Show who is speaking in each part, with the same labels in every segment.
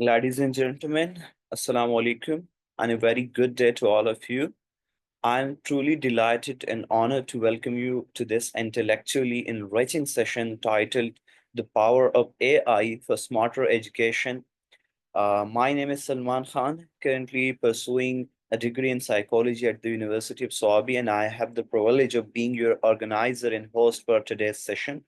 Speaker 1: Ladies and gentlemen, Assalamu alaikum, and a very good day to all of you. I'm truly delighted and honored to welcome you to this intellectually enriching session titled The Power of AI for Smarter Education. My name is Salman Khan, currently pursuing a degree in psychology at the University of Sawabi, and I have the privilege of being your organizer and host for today's session.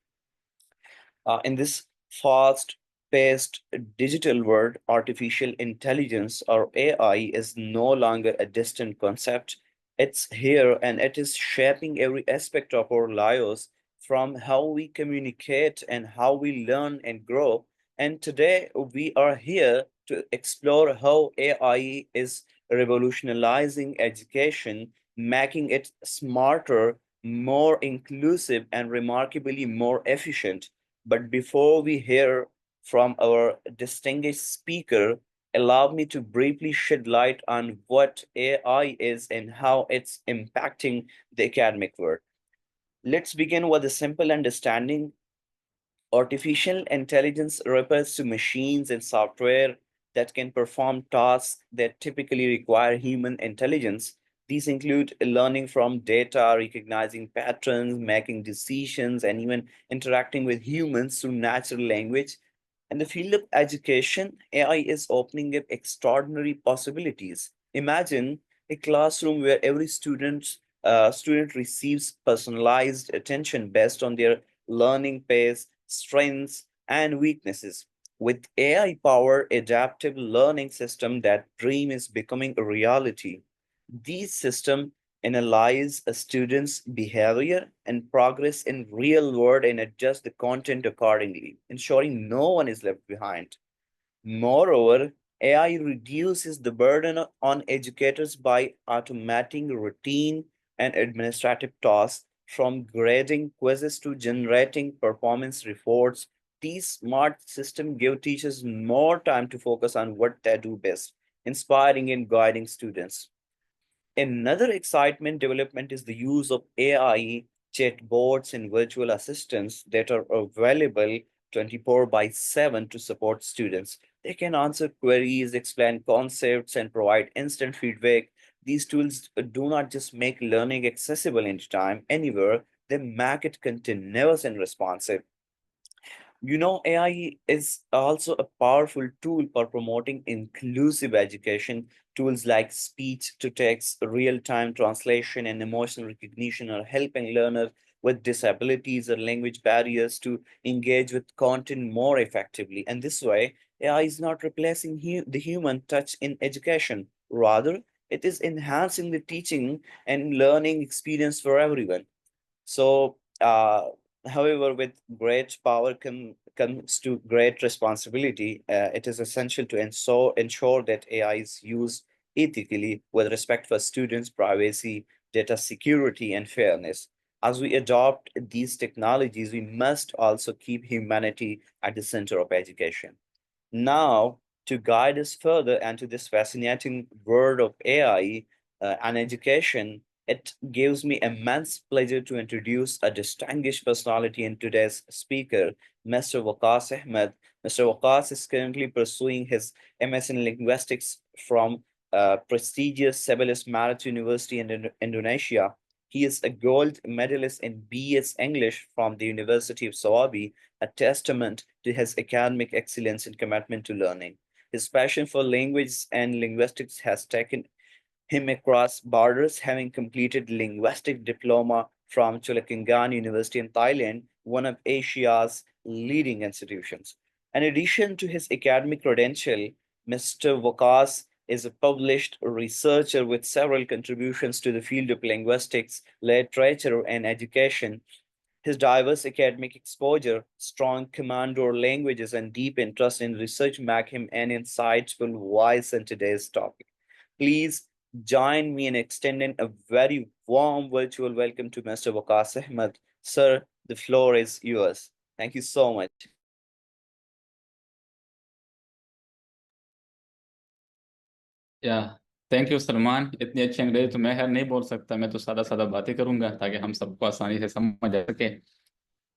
Speaker 1: In this fast-paced digital world, artificial intelligence or AI is no longer a distant concept. It's here and it is shaping every aspect of our lives from how we communicate and how we learn and grow. And today we are here to explore how AI is revolutionizing education, making it smarter, more inclusive, and remarkably more efficient. But before we hear from our distinguished speaker, allow me to briefly shed light on what AI is and how it's impacting the academic world. Let's begin with a simple understanding. Artificial intelligence refers to machines and software that can perform tasks that typically require human intelligence. These include learning from data, recognizing patterns, making decisions, and even interacting with humans through natural language. In the field of education, AI is opening up extraordinary possibilities. Imagine a classroom where every student receives personalized attention based on their learning pace, strengths, and weaknesses. With AI-powered adaptive learning system, that dream is becoming a reality. These systems analyze a student's behavior and progress in real world and adjust the content accordingly, ensuring no one is left behind. Moreover, AI reduces the burden on educators by automating routine and administrative tasks from grading quizzes to generating performance reports. These smart systems give teachers more time to focus on what they do best, inspiring and guiding students. Another excitement development is the use of AI chatbots and virtual assistants that are available 24 by 7 to support students. They can answer queries, explain concepts, and provide instant feedback. These tools do not just make learning accessible anytime, anywhere, they make it continuous and responsive. AI is also a powerful tool for promoting inclusive education. Tools like speech to text, real-time translation, and emotional recognition are helping learners with disabilities or language barriers to engage with content more effectively. And this way, AI is not replacing the human touch in education. Rather, it is enhancing the teaching and learning experience for everyone. So, however, with great power comes to great responsibility. It is essential to ensure that AI is used ethically with respect for students' privacy, data security, and fairness. As we adopt these technologies, we must also keep humanity at the center of education. Now, to guide us further into this fascinating world of AI and education, it gives me immense pleasure to introduce a distinguished personality in today's speaker, Mr. Waqas Ahmed. Mr. Waqas is currently pursuing his MS in linguistics from prestigious Sebelis Maret University in Indonesia. He is a gold medalist in BS English from the University of Sawabi, a testament to his academic excellence and commitment to learning. His passion for language and linguistics has taken him across borders, having completed linguistic diploma from Chulalongkorn University in Thailand, one of Asia's leading institutions. In addition to his academic credential, Mr. Waqas is a published researcher with several contributions to the field of linguistics, literature, and education. His diverse academic exposure, strong command over languages, and deep interest in research make him an insightful voice in today's topic. Please join me in extending a very warm virtual welcome to Mr. Waqas Ahmed. Sir, the floor is yours. Thank you so much.
Speaker 2: या thank you Salman. इतनी अच्छी अंग्रेजी तो मैं खैर नहीं बोल सकता, मैं तो सादा सादा बातें करूंगा ताकि हम सबको आसानी से समझ आ सके।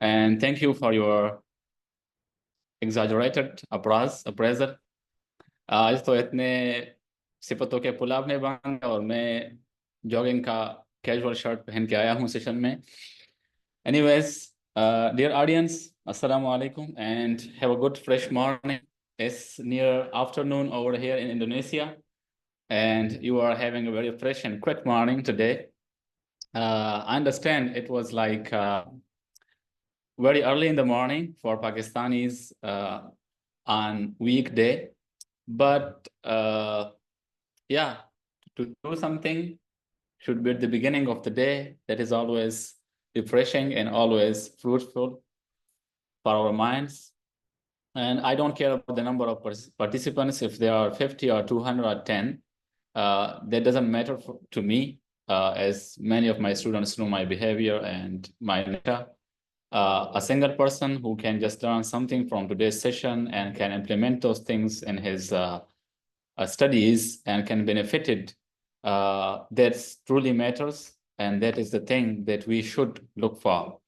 Speaker 2: And thank you for your exaggerated appraisal. आज तो इतने सिपतों के पुलाव ने बांधा और मैं जॉगिंग का कैजुअल शर्ट पहन के आया हूँ सेशन में। Anyways, dear audience, Assalamu alaikum and have a good fresh morning. It's near afternoon over here in Indonesia, and you are having a very fresh and quick morning today. I understand it was like very early in the morning for Pakistanis on weekday, but yeah, to do something should be at the beginning of the day. That is always refreshing and always fruitful for our minds. And I don't care about the number of participants, if there are 50 or 200 or 10. That doesn't matter to me, as many of my students know my behavior and my nature. A single person who can just learn something from today's session and can implement those things in his studies and can benefit it, that truly matters, and that is the thing that we should look for.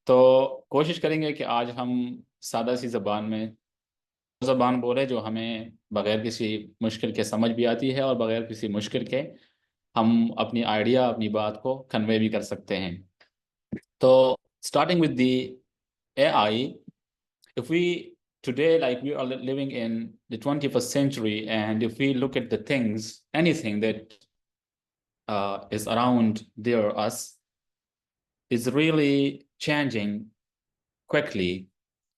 Speaker 2: तो कोशिश करेंगे कि आज हम सादा सी ज़बान में ज़बान बोले जो हमें बगैर किसी मुश्किल के समझ भी आती है और बगैर किसी मुश्किल के हम अपनी आइडिया अपनी बात को कन्वे भी कर सकते हैं। तो starting with the AI, if we today, like we are living in the 21st century, and if we look at the things, anything that is around there us is really changing quickly,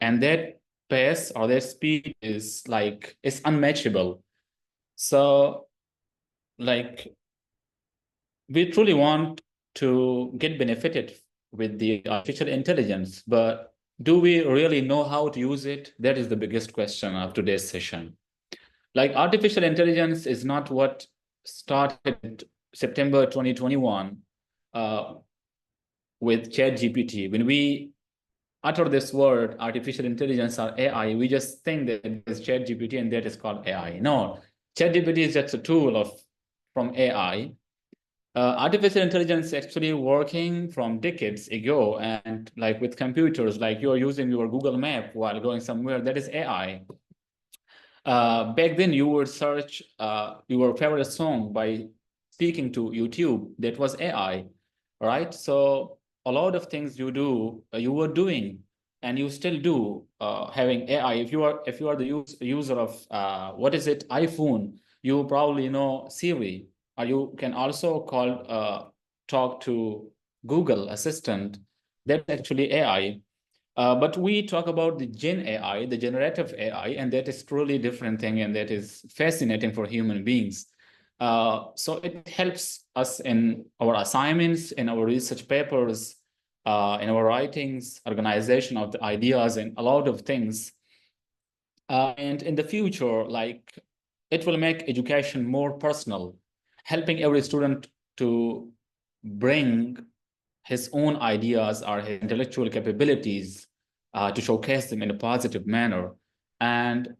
Speaker 2: and that pace or that speed is like it's unmatchable. So like we truly want to get benefited with the artificial intelligence, but do we really know how to use it? That is the biggest question of today's session. Like artificial intelligence is not what started September 2021 with ChatGPT. When we utter this word, artificial intelligence or AI, we just think that it's ChatGPT and that is called AI. No, ChatGPT is just a tool from AI. Artificial intelligence is actually working from decades ago, and like with computers, like you're using your Google Map while going somewhere, that is AI. Back then, you would search your favorite song by speaking to YouTube. That was AI, right? So a lot of things you do, you were doing, and you still do, having AI. If you are the user of what is it, iPhone, you probably know Siri, or you can also talk to Google Assistant. That's actually AI. But we talk about the Gen AI, the generative AI, and that is truly different thing, and that is fascinating for human beings. So it helps us in our assignments, in our research papers, in our writings, organization of the ideas, and a lot of things. And in the future, like it will make education more personal, helping every student to bring his own ideas or his intellectual capabilities to showcase them in a positive manner. And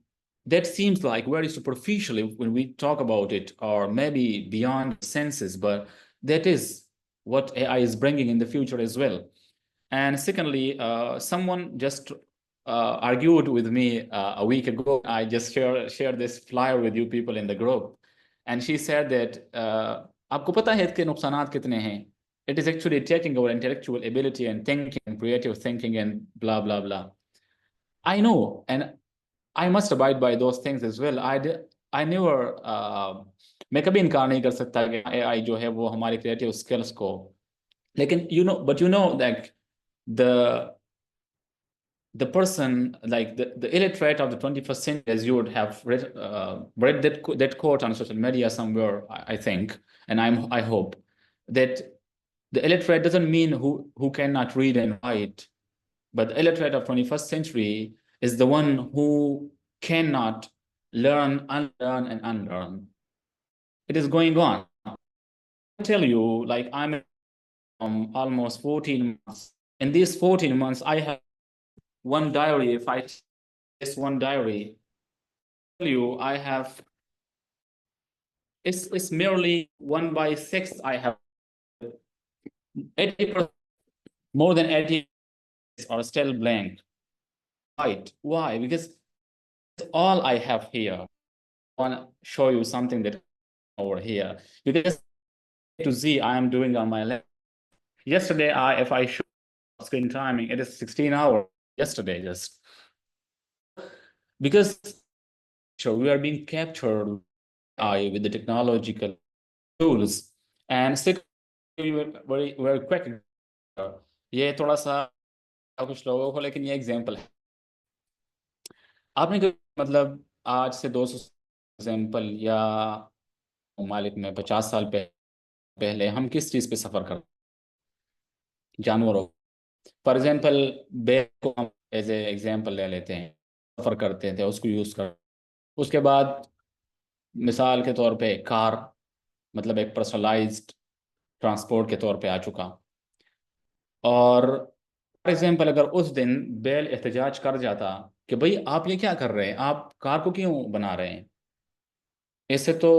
Speaker 2: that seems like very superficially when we talk about it, or maybe beyond senses, but that is what AI is bringing in the future as well. And secondly, someone just argued with me a week ago. I just shared this flyer with you people in the group. And she said that, आपको पता है इसके नुकसानात कितने हैं? It is actually taking our intellectual ability and thinking, creative thinking, and blah, blah, blah. I know, and I must abide by those things as well. I never, मैं कभी इनकार नहीं कर सकता कि AI जो है वो हमारे creative skills को, लेकिन but you know that the person, like the illiterate of the 21st century, as you would have read that quote on social media somewhere, I think, and I hope that the illiterate doesn't mean who cannot read and write, but the illiterate of 21st century is the one who cannot learn, unlearn, and unlearn. It is going on. I tell you, like I'm almost 14 months. In these 14 months, I have one diary. If I just one diary, I tell you, I have it's merely 1/6. I have 80%, more than 80 are still blank. Right? Why? Because all I have here. want to show you something that over here. Because A to Z I am doing on my left. Yesterday, if I show screen timing, it is 16 hours yesterday just. Because so we are being captured with the technological tools and very quick. ये थोड़ा सा कुछ लोगों को, लेकिन ये example है। आपने मतलब आज से 200 एग्जांपल या ममालिक में 50 साल पहले हम किस चीज पे सफर कर जानवरों, फॉर एग्जांपल बेल को हम एज ए एग्जांपल ले लेते हैं, सफर करते थे, उसको यूज कर। उसके बाद मिसाल के तौर पे कार, मतलब एक पर्सनलाइज्ड ट्रांसपोर्ट के तौर पे आ चुका। और फॉर एग्जांपल अगर उस दिन बेल एहतजाज कर जाता कि भाई आप ये क्या कर रहे हैं, आप कार को क्यों बना रहे हैं, इससे तो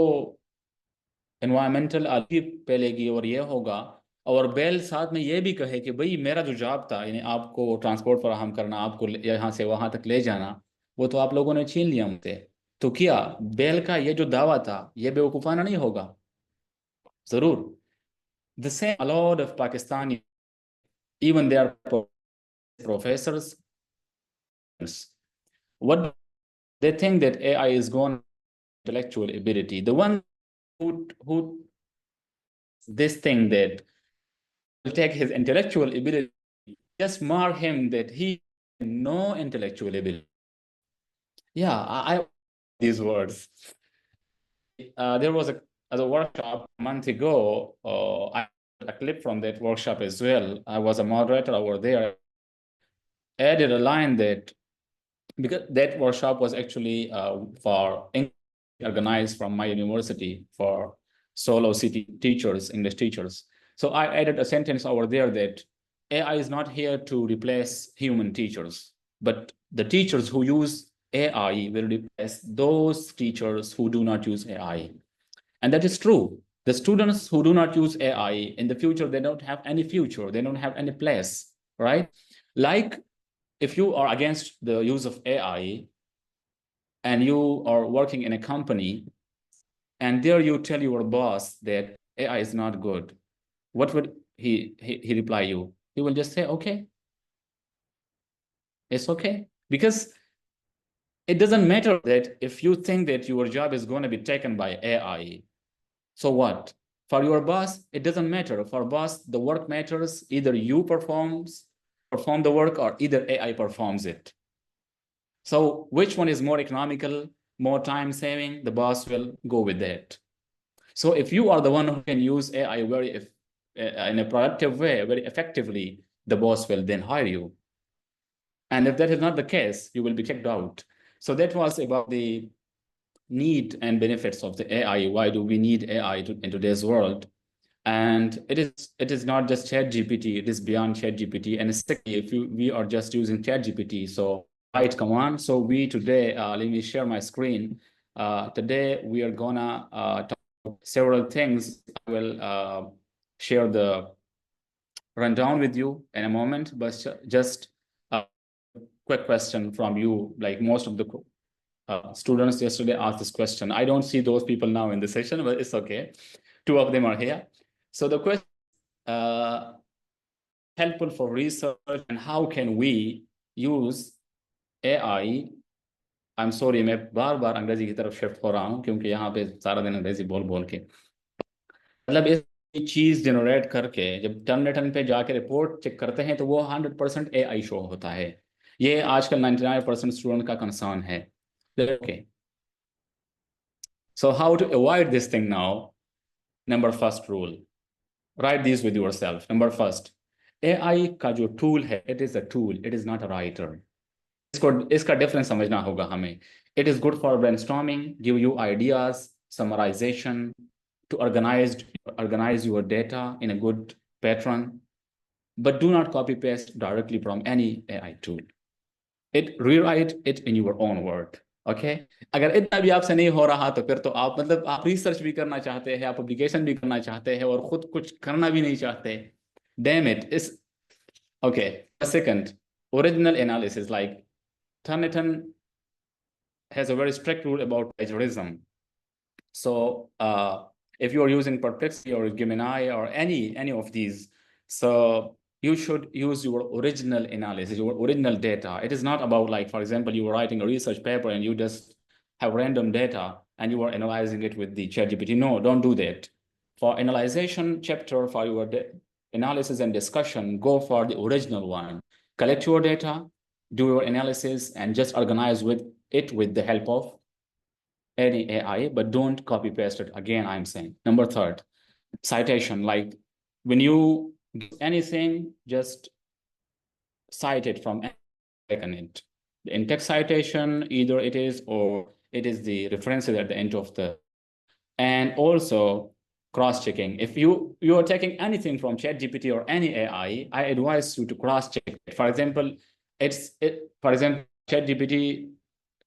Speaker 2: एनवायरमेंटल आलूगी फैलेगी और ये होगा। और बेल साथ में ये भी कहे कि भाई मेरा जो जॉब था, यानी आपको ट्रांसपोर्ट फराहम करना, आपको यहाँ से वहाँ तक ले जाना, वो तो आप लोगों ने छीन लिया मुझसे। तो क्या बेल का ये जो दावा था ये बेवकूफ़ाना नहीं होगा? जरूर। The same a lot of Pakistani, even their professors, what they think that AI is gone intellectual ability. The one who this thing that will take his intellectual ability, just mark him that he no intellectual ability. Yeah, I these words. There was a workshop a month ago. I a clip from that workshop as well. I was a moderator over there. Added a line that, because that workshop was actually for organized from my university for solo city teachers, English teachers. So I added a sentence over there that AI is not here to replace human teachers, but the teachers who use AI will replace those teachers who do not use AI. And that is true. The students who do not use AI in the future, they don't have any future. They don't have any place, right? Like if you are against the use of AI and you are working in a company and there you tell your boss that AI is not good, what would he reply you? He will just say, okay, it's okay. Because it doesn't matter that if you think that your job is going to be taken by AI, so what? For your boss, it doesn't matter. For boss, the work matters. Either you perform the work or either AI performs it. So which one is more economical, more time saving? The boss will go with that. So if you are the one who can use AI in a productive way, very effectively, the boss will then hire you. And if that is not the case, you will be kicked out. So that was about the need and benefits of the AI. Why do we need AI in today's world? And it is not just ChatGPT, it is beyond ChatGPT. And if we are just using ChatGPT, so right, come on. So we today, let me share my screen. Today we are gonna talk about several things. I will share the rundown with you in a moment, but just a quick question from you. Like most of the students yesterday asked this question. I don't see those people now in the session, but it's okay. 2 of them are here. So the question, helpful for research and how can we use AI? I'm sorry, मैं बार बार अंग्रेजी की तरफ shift हो रहा हूँ क्योंकि यहाँ पे सारा दिन अंग्रेजी बोल के, मतलब इस चीज जनरेट करके जब टर्मिनेटन पे जाके रिपोर्ट चेक करते हैं तो वो 100% AI शो होता है। ये आजकल 99% स्टूडेंट का कंसर्न है। Okay. So how to avoid this thing now? Number first rule. Write these with yourself. Number first, AI का जो tool है, it is a tool, it is not a writer. इसका difference समझना होगा हमें. It is good for brainstorming, give you ideas, summarization, to organize your data in a good pattern, but do not copy paste directly from any AI tool. Rewrite it in your own word. Okay अगर इतना भी आपसे नहीं हो रहा तो फिर तो आप मतलब आप रिसर्च भी करना चाहते हैं, आप पब्लिकेशन भी करना चाहते हैं और खुद कुछ करना भी नहीं चाहते. Damn it. Okay. A second, original analysis, like Turnitin has a very strict rule about plagiarism. So if you are using Perplexity or Gemini or any of these, so you should use your original analysis, your original data. It is not about, like, for example, you were writing a research paper and you just have random data and you are analyzing it with the ChatGPT. No, don't do that. For analyzation chapter, for your analysis and discussion, go for the original one. Collect your data, do your analysis, and just organize with it with the help of any AI, but don't copy paste it. Again, I'm saying. Number third, citation. Like when you do anything, just cite it from it. The in-text citation, either it is or it is the references at the end of the, and also cross-checking. If you are taking anything from ChatGPT or any AI, I advise you to cross-check it. For example, ChatGPT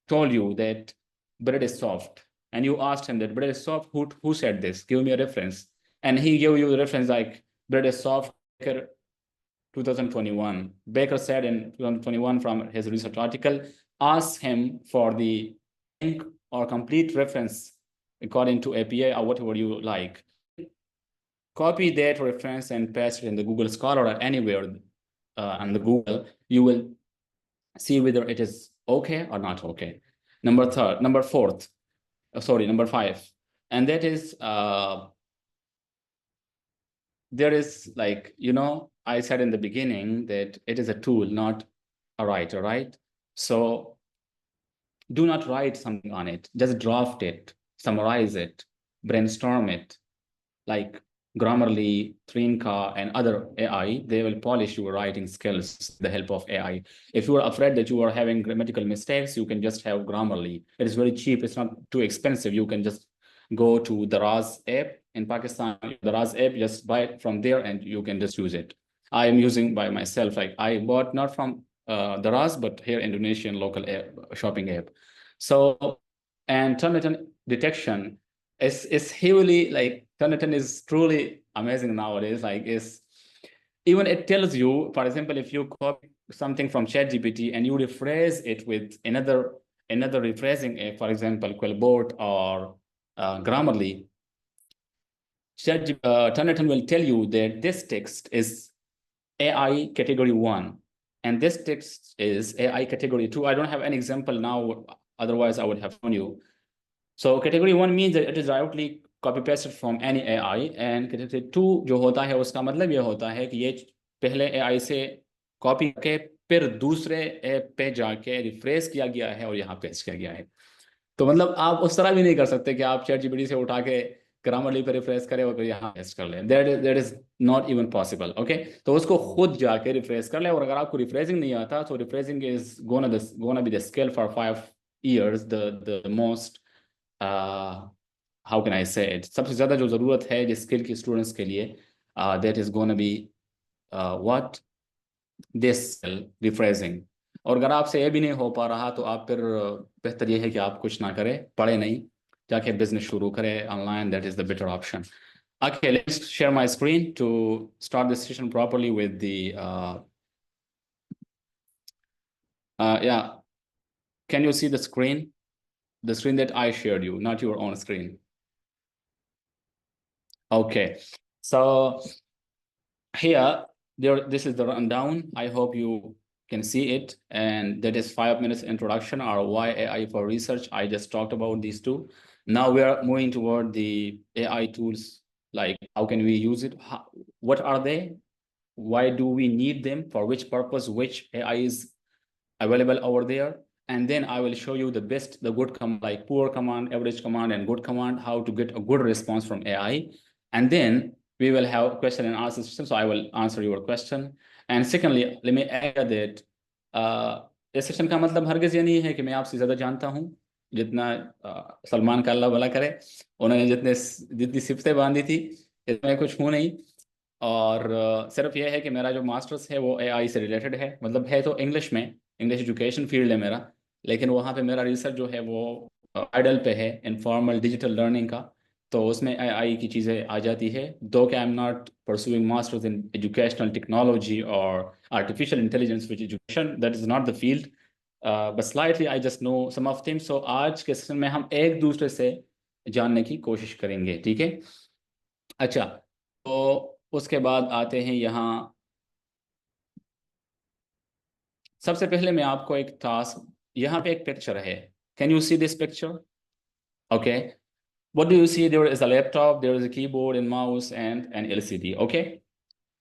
Speaker 2: told you that bread is soft, and you asked him that bread is soft, who said this? Give me a reference. And he gave you the reference like bread is soft, Baker 2021. Baker said in 2021 from his research article. Ask him for the link or complete reference according to API or whatever you like. Copy that reference and paste it in the Google Scholar or anywhere on the Google. You will see whether it is okay or not okay. Number five, and that is there is, like, I said in the beginning that it is a tool, not a writer, right? So do not write something on it, just draft it, summarize it, brainstorm it. Like Grammarly, Trinka, and other AI, they will polish your writing skills with the help of AI. If you are afraid that you are having grammatical mistakes, you can just have Grammarly. It is very cheap. It's not too expensive. You can just go to the Daraz app in Pakistan. The Daraz app, just buy it from there and you can just use it. I am using by myself. Like I bought not from Daraz, but here Indonesian local app, shopping app. So, and Turnitin detection is heavily, like, Turnitin is truly amazing nowadays. Like, even it tells you, for example, if you copy something from ChatGPT and you rephrase it with another rephrasing app, for example, Quillbot or Grammarly, Turnitin will tell you that this text is AI category 1 and this text is AI category 2. I don't have an example now, otherwise I would have shown you. So category 1 means that it is directly copy pasted from any AI, and category 2 जो होता है उसका मतलब ये होता है कि ये पहले AI से कॉपी करके फिर दूसरे ऐप पे जाके रिफ्रेश किया गया है और यहाँ पेस्ट किया गया है. तो मतलब आप उस तरह भी नहीं कर सकते कि आप ChatGPT से उठा के ग्रामरली पे रिफ्रेश करें और फिर यहाँ पेस्ट कर लें. That is not even possible. Okay, तो उसको खुद जाके रिफ्रेश कर ले. और अगर आपको रिफ्रेशिंग नहीं आता तो refreshing is gonna be the skill for 5 years, the most how can I say it, सबसे ज़्यादा जो ज़रूरत है जिस स्किल की स्टूडेंट्स के लिए, that is gonna be what this rephrasing. और अगर आपसे ये भी नहीं हो पा रहा तो आप फिर बेहतर ये है कि आप कुछ ना करें, पढ़े नहीं, जाके बिजनेस शुरू करें online. That is the better option. Okay, let's share my screen to start the session properly with the yeah. Can you see the screen? The screen that I shared you, not your own screen. Okay, so here, this is the rundown. I hope you can see it, and that is 5 minutes introduction or why AI for research. I just talked about these two. Now we are moving toward the AI tools, like how can we use it? What are they? Why do we need them? For which purpose? Which AI is available over there? And then I will show you the best, the good command, like poor command, average command, and good command, how to get a good response from AI. And then we will have question and answer session. So I will answer your question. And secondly, let me add that इस session का मतलब हरगिज ये नहीं है कि मैं आपसे ज़्यादा जानता हूँ. जितना सलमान का अल्लाह भला करे, उन्होंने जितनी सिफतें बांधी थी इसमें कुछ हूँ नहीं. और सिर्फ यह है कि मेरा जो मास्टर्स है वो AI से रिलेटेड है. मतलब है तो इंग्लिश में, इंग्लिश एजुकेशन फील्ड है मेरा, लेकिन वहाँ पे मेरा रिसर्च जो है वो आइडल पे है, इनफॉर्मल डिजिटल लर्निंग का. तो उसमें AI की चीज़ें आ जाती है. दो कि I am not pursuing masters in educational technology और artificial intelligence which education, that is not the field. but slightly I just know some of them. So आज के सेशन में हम एक दूसरे से जानने की कोशिश करेंगे, ठीक है? अच्छा, तो उसके बाद आते हैं यहाँ। सबसे पहले मैं आपको एक टास्क, यहाँ पे एक पिक्चर है। Can you see this picture? Okay, what do you see? There is a laptop, there is a keyboard and mouse and an LCD. Okay,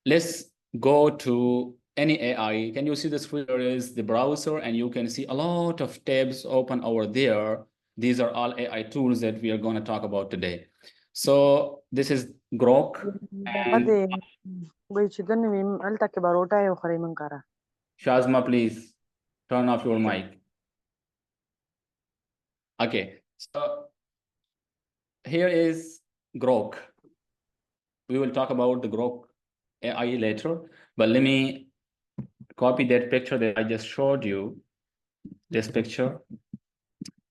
Speaker 2: let's go to any AI. Can you see the screen? There is the browser and you can see a lot of tabs open over there. These are all AI tools that we are going to talk about today. So this is Grok and Shazma, please turn off your mic. Okay, so here is Grok. We will talk about the Grok AI later, but let me copy that picture that I just showed you, this picture,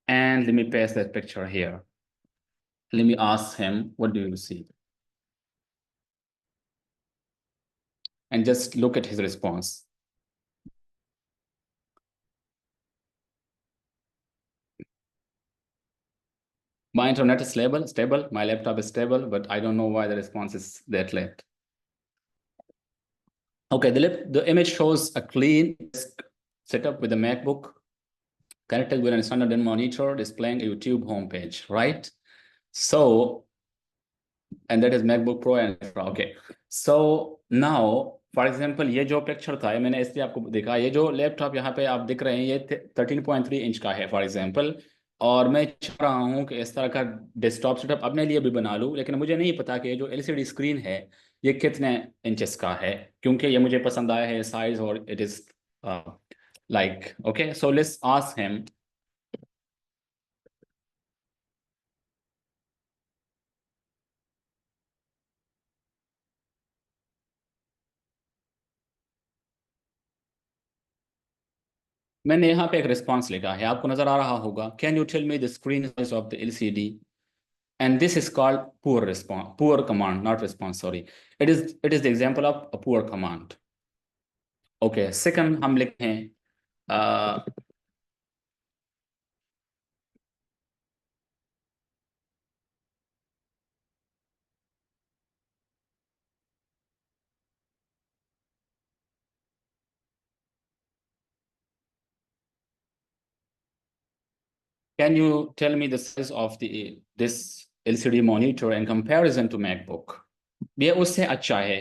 Speaker 2: and let me paste that picture here. Let me ask him, what do you see? And just look at his response. My internet is stable, my laptop is stable, but I don't know why the response is that late. Okay, the image shows a clean desk setup with a MacBook connected with a standard monitor displaying a YouTube homepage, right? So, and that is MacBook Pro and okay. So now, for example, ये जो picture था, मैंने इसलिए आपको दिखा, ये जो laptop यहाँ पे आप दिख रहे हैं, ये 13.3 इंच का है फॉर एग्जांपल, और मैं चाह रहा हूँ कि इस तरह का डेस्कटॉप सेटअप अपने लिए भी बना लूँ, लेकिन मुझे नहीं पता कि ये जो LCD स्क्रीन है ये कितने इंचेस का है, क्योंकि ये मुझे पसंद आया है साइज, और it is like okay. So let's ask him. मैंने यहाँ पे एक रिस्पॉन्स लिखा है, आपको नजर आ रहा होगा। Can you tell me the screen size of the LCD? And this is called poor response, poor command, not response, sorry. It is the example of a poor command. Okay, second हम लिखते हैं can you tell me the size of this LCD monitor in comparison to MacBook? ये उससे अच्छा है,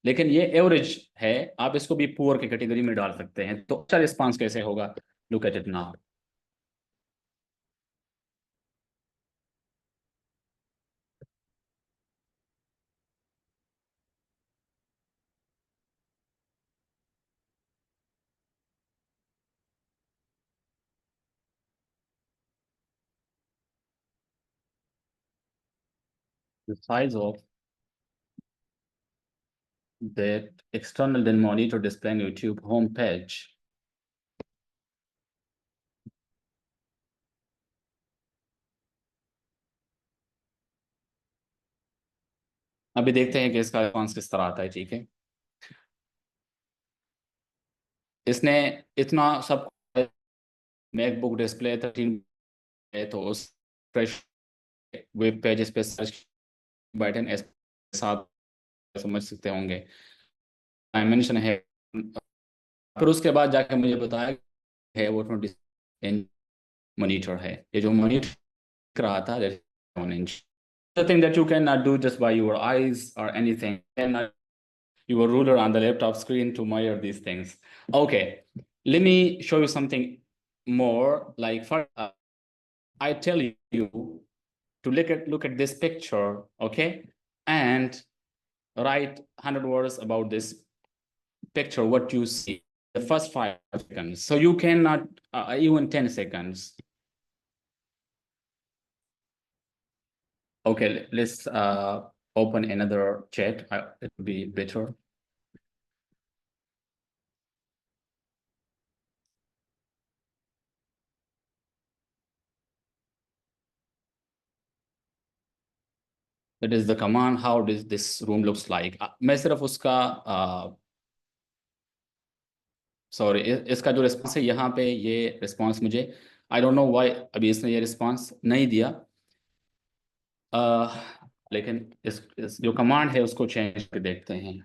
Speaker 2: लेकिन ये average है, आप इसको भी पुअर की कैटेगरी में डाल सकते हैं। तो अच्छा रिस्पांस कैसे होगा? Look at it now. The size of that external then monitor displaying YouTube home page. अभी देखते हैं कि इसका रिस्पॉन्स किस तरह आता है, ठीक है? इसने इतना सब मैकबुक डिस्प्ले 13 है, तो उस फ्रेश वेब पेजेस पे सर्च बटन ऐसे साथ समझ सकते होंगे, डायमेंशन है। फिर उसके बाद जाके मुझे बताया है वो 20 इंच मॉनिटर है। ये जो मॉनिटर दिख रहा था, 1 inch. The thing that you cannot do just by your eyes or anything, and your ruler on the laptop screen to measure these things. Okay, let me show you something more. Like for I tell you to look at this picture, okay, and write 100 words about this picture. What you see the first 5 seconds. So you cannot even 10 seconds. Okay, let's open another chat. It will be better. That is the command. How does this room looks like? मैं सिर्फ उसका sorry, इसका जो response है यहाँ पे, ये response मुझे आई डोंट नो व्हाई अभी इसने ये रिस्पॉन्स नहीं दिया। लेकिन इस जो कमांड है उसको चेंज करके देखते हैं।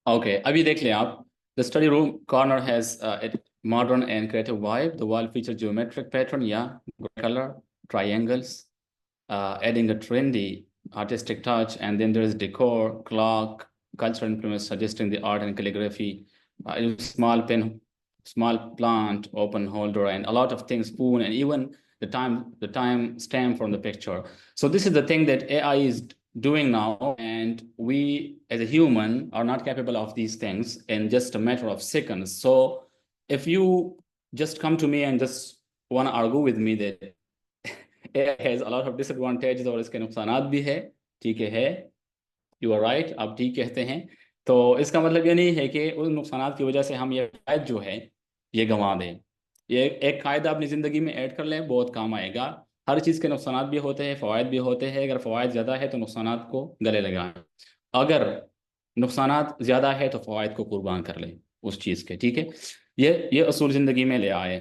Speaker 2: ओके, अभी देख लें आप। The study room corner has it modern and creative vibe. The wall features geometric pattern, yeah, gray color, triangles, adding a trendy artistic touch. And then there is decor, clock, cultural influence suggesting the art and calligraphy, small pen, small plant, open holder, and a lot of things, spoon, and even the time stamp from the picture. So this is the thing that AI is doing now, and we as a human are not capable of these things in just a matter of seconds. So if you just come to me and just want to argue with me that AI has a lot of disadvantages और इसके नुकसानात भी है, ठीक है, you are right, आप ठीक कहते हैं। तो इसका मतलब ये नहीं है कि उन नुकसानात की वजह से हम ये फ़ायदा जो है ये गंवा दें। ये एक कायदा अपनी ज़िंदगी में ऐड कर लें, बहुत काम आएगा। हर चीज़ के नुकसानात भी होते हैं, फ़वाइद भी होते हैं। अगर फ़वाइद ज़्यादा है तो नुकसानात को गले लगाएं, अगर नुकसानात ज़्यादा है तो फ़वाइद को कुर्बान कर लें उस चीज़ के, ठीक है। ये असूल ज़िंदगी में ले आए।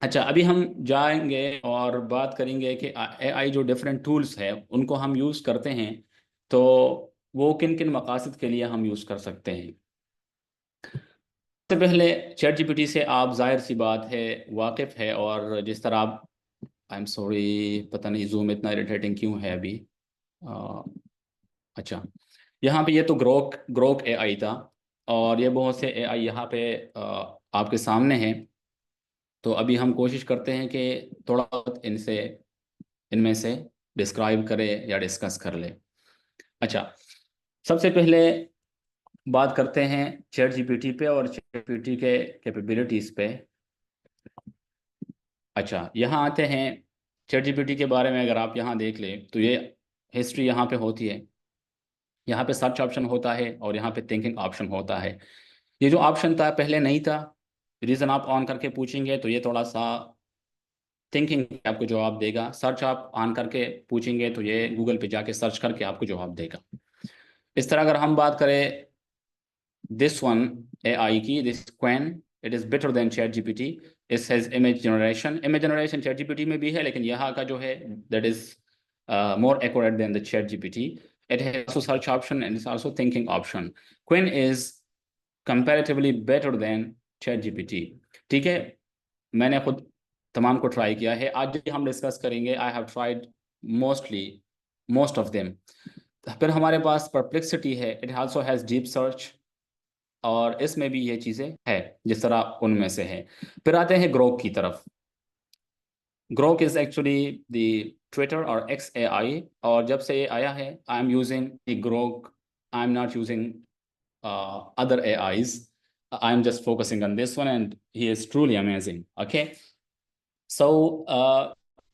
Speaker 2: अच्छा, अभी हम जाएंगे और बात करेंगे कि AI जो डिफरेंट टूल्स है उनको हम यूज़ करते हैं तो वो किन किन मकासद के लिए हम यूज़ कर सकते हैं। सबसे पहले चैट जीपीटी से आप जाहिर सी बात है वाकिफ़ है, और जिस तरह आप, आई एम सॉरी, पता नहीं जूम इतना इरिटेटिंग क्यों है अभी। अच्छा, यहाँ पे ये तो ग्रोक ग्रोक AI था, और ये बहुत से AI यहाँ पे आपके सामने हैं। तो अभी हम कोशिश करते हैं कि थोड़ा बहुत इनमें से डिस्क्राइब करें या डिस्कस कर ले। अच्छा, सबसे पहले बात करते हैं चैट जीपीटी पे और चैट जीपीटी के कैपेबिलिटीज़ पे। अच्छा, यहाँ आते हैं। चैट जीपीटी के बारे में अगर आप यहाँ देख लें तो ये हिस्ट्री यहाँ पे होती है। यहाँ पे सर्च ऑप्शन होता है और यहाँ पे थिंकिंग ऑप्शन होता है। ये जो ऑप्शन था पहले नहीं था। रीज़न आप ऑन करके पूछेंगे तो ये थोड़ा सा थिंकिंग आपको जवाब देगा। सर्च आप ऑन करके पूछेंगे तो ये गूगल पे जाके सर्च करके आपको जवाब देगा। इस तरह अगर हम बात करें this one AI की, this Qwen, it is better than ChatGPT. It has image generation ChatGPT में भी है, लेकिन यहाँ का जो है that is more accurate than the ChatGPT. It has also search option and it's also thinking option. Qwen is comparatively better than ChatGPT. ठीक है, मैंने खुद तमाम को ट्राई किया है। आज भी हम डिस्कस करेंगे। I have tried most of them. फिर हमारे पास परप्लेक्सिटी है, it also has deep search, और इसमें भी ये चीज़ें है जिस तरह उनमें से है। फिर आते हैं ग्रोक की तरफ। Grok is actually the Twitter और एक्स AI, और जब से ये आया है आई am using the Grok, I am not using other AIs. I'm just focusing on this one and he is truly amazing. Okay. So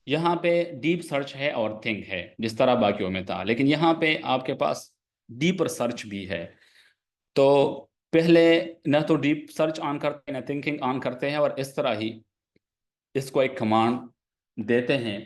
Speaker 2: यहाँ पे डीप सर्च है और थिंक है जिस तरह बाकियों में था, लेकिन यहाँ पे आपके पास डीपर सर्च भी है। तो पहले न तो डीप सर्च ऑन करते हैं न थिंकिंग ऑन करते हैं, और इस तरह ही इसको एक कमांड देते हैं।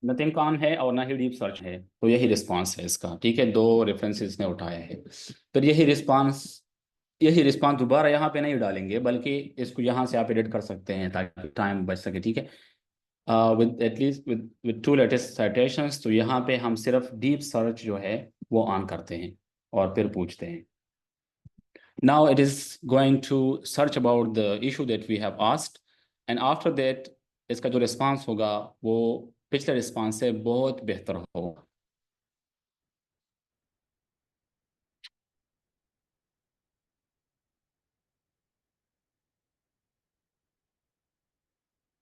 Speaker 2: नथिंग ऑन है और ना ही डीप सर्च है, तो यही रिस्पांस है इसका। ठीक है, दो रेफरेंसेस ने उठाया है। फिर यही रिस्पांस दोबारा यहाँ पे नहीं डालेंगे, बल्कि इसको यहाँ से आप एडिट कर सकते हैं ताकि टाइम बच सके। ठीक है, with at least with two latest citations. तो यहाँ पे हम सिर्फ डीप सर्च जो है वो ऑन करते हैं और फिर पूछते हैं। Now it is going to search about the issue that we have asked, and after that इसका जो रिस्पांस होगा वो पिछले रिस्पांस से बहुत बेहतर होगा।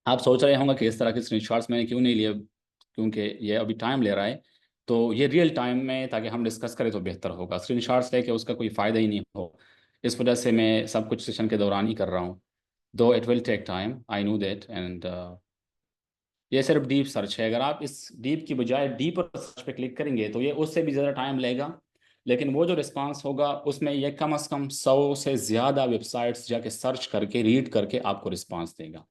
Speaker 2: आप सोच रहे होंगे कि इस तरह के स्क्रीनशॉट्स मैंने क्यों नहीं लिए, क्योंकि ये अभी टाइम ले रहा है। तो ये रियल टाइम में ताकि हम डिस्कस करें तो बेहतर होगा, स्क्रीनशॉट्स लेके उसका कोई फ़ायदा ही नहीं हो। इस वजह से मैं सब कुछ सेशन के दौरान ही कर रहा हूँ। Though it will take time, I know that, and ये सिर्फ डीप सर्च है। अगर आप इस डीप की बजाय डीपर सर्च पे क्लिक करेंगे तो ये उससे भी ज़्यादा टाइम लेगा, लेकिन वो जो रिस्पांस होगा उसमें ये कम से कम 100 से ज़्यादा वेबसाइट्स जाके सर्च करके रीड करके आपको रिस्पांस देगा।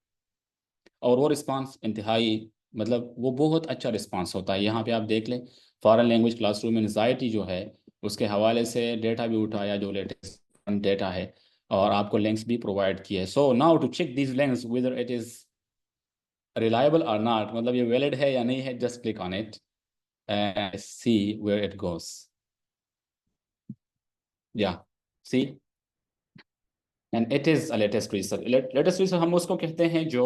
Speaker 2: और वो रिस्पांस इंतहाई, मतलब वो बहुत अच्छा रिस्पांस होता है। यहाँ पे आप देख लें, फॉरेन लैंग्वेज क्लासरूम एंजाइटी जो है उसके हवाले से डेटा भी उठाया, जो लेटेस्ट डेटा है, और आपको लिंक्स भी प्रोवाइड किए। So now to check these links whether it is reliable और नॉट, मतलब ये वैलिड है या नहीं है, just click on it and see where it goes. या see, and it is a latest research. Latest research हम उसको कहते हैं जो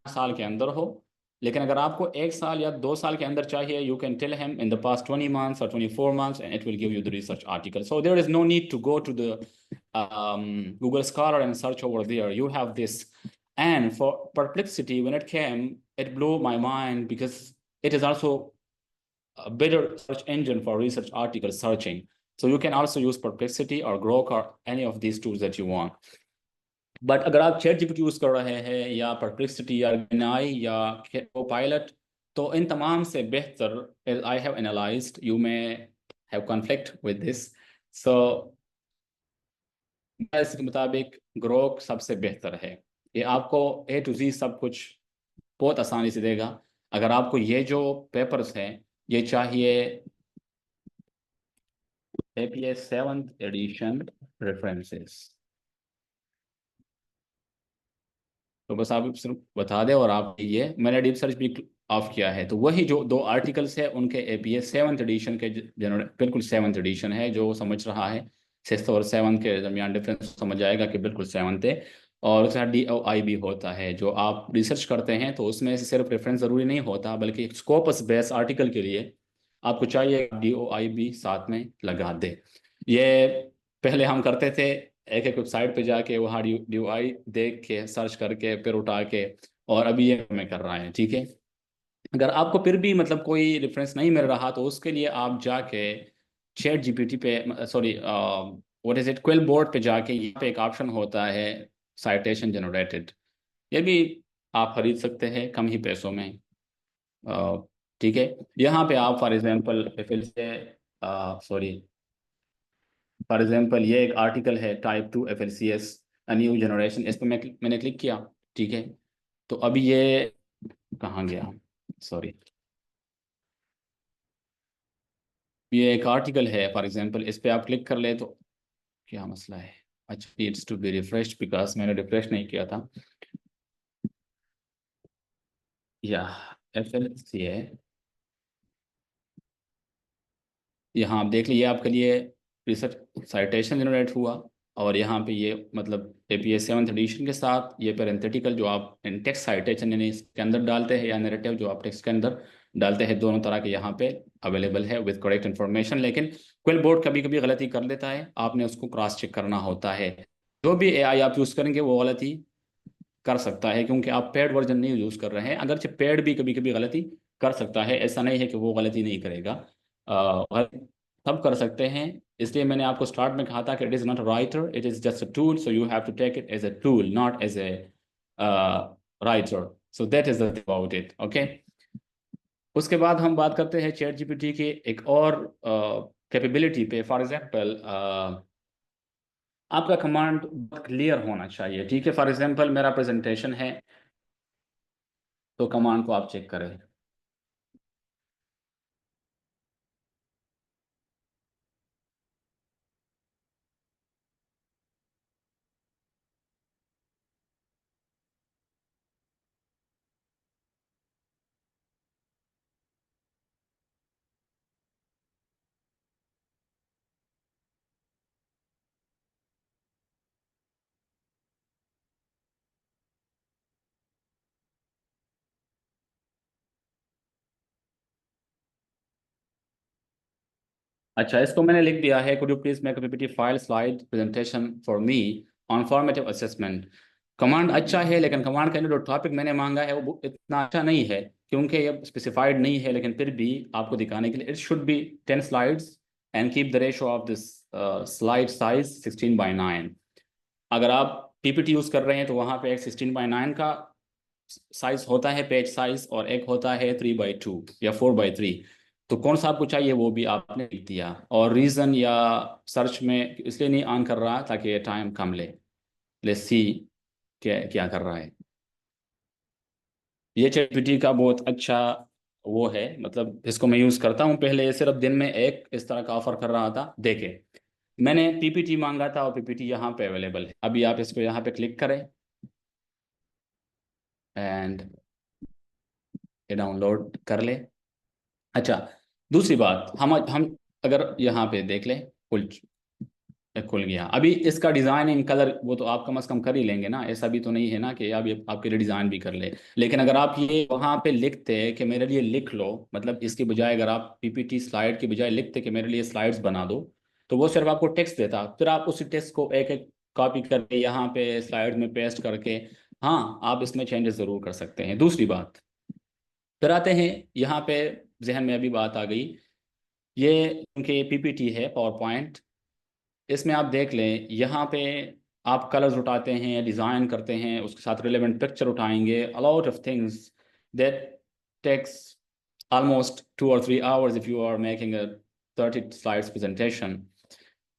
Speaker 2: साल के अंदर हो, लेकिन अगर आपको 1 साल या 2 साल के अंदर चाहिए, you can tell him in the past 20 months or 24 months and it will give you the research article. So there is no need to go to the Google Scholar and search over there. You have this. And for Perplexity, when it came, it blew my mind because it is also a better search engine for research article searching. So you can also use Perplexity or Grok or any of these tools that you want. But अगर आप chat GPT use कर रहे हैं या perplexity या Gemini या Copilot, तो इन तमाम से बेहतर, I have analysed, you may have conflict with this, so इसके मुताबिक ग्रोक सबसे बेहतर है। ये आपको A to Z सब कुछ बहुत आसानी से देगा। अगर आपको ये जो पेपर्स हैं ये चाहिए, APS 7th एडिशन रेफरेंसेस, तो बस आप सिर्फ बता दें और आप ये, मैंने डीप सर्च भी ऑफ किया है, तो वही जो 2 आर्टिकल्स है उनके APS 7th एडिशन के जनरल, बिल्कुल 7th एडिशन है। जो समझ रहा है 6th और 7th के दरमियान डिफरेंस समझ जाएगा कि बिल्कुल 7th है। और उसके साथ DOI भी होता है। जो आप रिसर्च करते हैं तो उसमें से सिर्फ रेफरेंस ज़रूरी नहीं होता, बल्कि स्कोपस बेस आर्टिकल के लिए आपको चाहिए DOI भी साथ में लगा दे। ये पहले हम करते थे, एक एक वेबसाइट पे जाके वहाँ DOI देख के सर्च करके फिर उठा के, और अभी ये हमें कर रहा है, ठीक है। अगर आपको फिर भी मतलब कोई रेफरेंस नहीं मिल रहा तो उसके लिए आप जाके चैट जीपीटी पे, sorry what is it, quill board पे जाके यहाँ पे एक ऑप्शन होता है साइटेशन जनरेटेड, ये भी आप खरीद सकते हैं कम ही पैसों में। अ, ठीक है। यहाँ पे आप फॉर एग्जांपल फिर से, सॉरी, फॉर एग्जांपल ये एक आर्टिकल है टाइप 2 FLCS न्यू जनरेशन, इस पर मैंने क्लिक किया, ठीक है। तो अभी ये कहाँ गया, सॉरी, ये एक आर्टिकल है फॉर एग्जांपल, इस पे आप क्लिक कर ले तो क्या मसला है। अच्छा, it's to be refresh because मैंने रिफ्रेश नहीं किया था। या FLCA, यहाँ आप देख लीजिए, आपके लिए रिसर्च साइटेशन जनरेट हुआ, और यहाँ पे ये मतलब APS 7th एडिशन के साथ ये पेरेंथेटिकल जो आप टेक्स्ट साइटेशन यानी इसके अंदर डालते हैं, या नैरेटिव जो आप टेक्स्ट के अंदर डालते हैं, दोनों तरह के यहाँ पे अवेलेबल है विद करेक्ट इन्फॉर्मेशन। लेकिन क्विल बोर्ड कभी कभी गलती कर देता है, आपने उसको क्रॉस चेक करना होता है। जो भी AI आप यूज़ करेंगे वो गलती कर सकता है, क्योंकि आप पेड वर्जन नहीं यूज़ कर रहे हैं। अगरचे पेड भी कभी कभी गलती कर सकता है, ऐसा नहीं है कि वो गलती नहीं करेगा, सब कर सकते हैं। इसलिए मैंने आपको स्टार्ट में कहा था कि it is not writer, it is just a tool, so you have to take it as a tool not as a writer. So that is the thing about it, okay. उसके बाद हम बात करते हैं चैट जीपीटी की एक और capability पे। फॉर एग्जांपल आपका कमांड क्लियर होना चाहिए, ठीक है। फॉर एग्जांपल मेरा प्रेजेंटेशन है, तो कमांड को आप चेक करें। अच्छा, इसको मैंने लिख दिया है, could you please make a PPT file slide presentation for me on formative assessment। Command अच्छा है, लेकिन कमांड के अंदर जो टॉपिक मैंने मांगा है वो इतना अच्छा नहीं है, क्योंकि ये स्पेसिफाइड नहीं है, लेकिन फिर भी आपको दिखाने के लिए it should be 10 slides and keep the ratio of this slide size 16:9। अगर आप पीपीटी यूज कर रहे हैं तो वहां पे एक 16:9 का साइज होता है पेज साइज, और एक होता है 3/2 या 4/3। तो कौन सा आपको चाहिए वो भी आपने लिख दिया। और रीजन या सर्च में इसलिए नहीं ऑन कर रहा ताकि ये टाइम कम ले। लेट्स सी क्या क्या कर रहा है। ये चैटजीपीटी का बहुत अच्छा वो है, मतलब इसको मैं यूज करता हूँ। पहले ये सिर्फ दिन में एक इस तरह का ऑफर कर रहा था। देखे, मैंने पीपीटी मांगा था और पीपीटी यहाँ पे अवेलेबल है। अभी आप इसको यहाँ पे क्लिक करें एंड ये डाउनलोड कर ले। अच्छा, दूसरी बात, हम अगर यहाँ पे देख लें, खुल खुल गया। अभी इसका डिज़ाइन इन कलर वो तो आप कम से कम कर ही लेंगे ना, ऐसा भी तो नहीं है ना कि आप ये आपके लिए डिज़ाइन भी कर ले। लेकिन अगर आप ये वहाँ पे लिखते कि मेरे लिए लिख लो, मतलब इसके बजाय अगर आप पीपीटी स्लाइड के बजाय लिखते कि मेरे लिए स्लाइड्स बना दो, तो वो सिर्फ आपको टेक्स्ट देता। फिर आप उसी टेक्स्ट को एक एक कॉपी करके यहाँ पे स्लाइड में पेस्ट करके, हाँ, आप इसमें चेंजेस ज़रूर कर सकते हैं। दूसरी बात, फिर आते हैं यहाँ पे, जहन में अभी बात आ गई, ये उनके पीपीटी है पावर पॉइंट। इसमें आप देख लें, यहाँ पे आप कलर्स उठाते हैं, डिज़ाइन करते हैं, उसके साथ रिलेवेंट पिक्चर उठाएंगे, a lot of things that takes almost 2 or 3 hours if you are making a 30 slides presentation।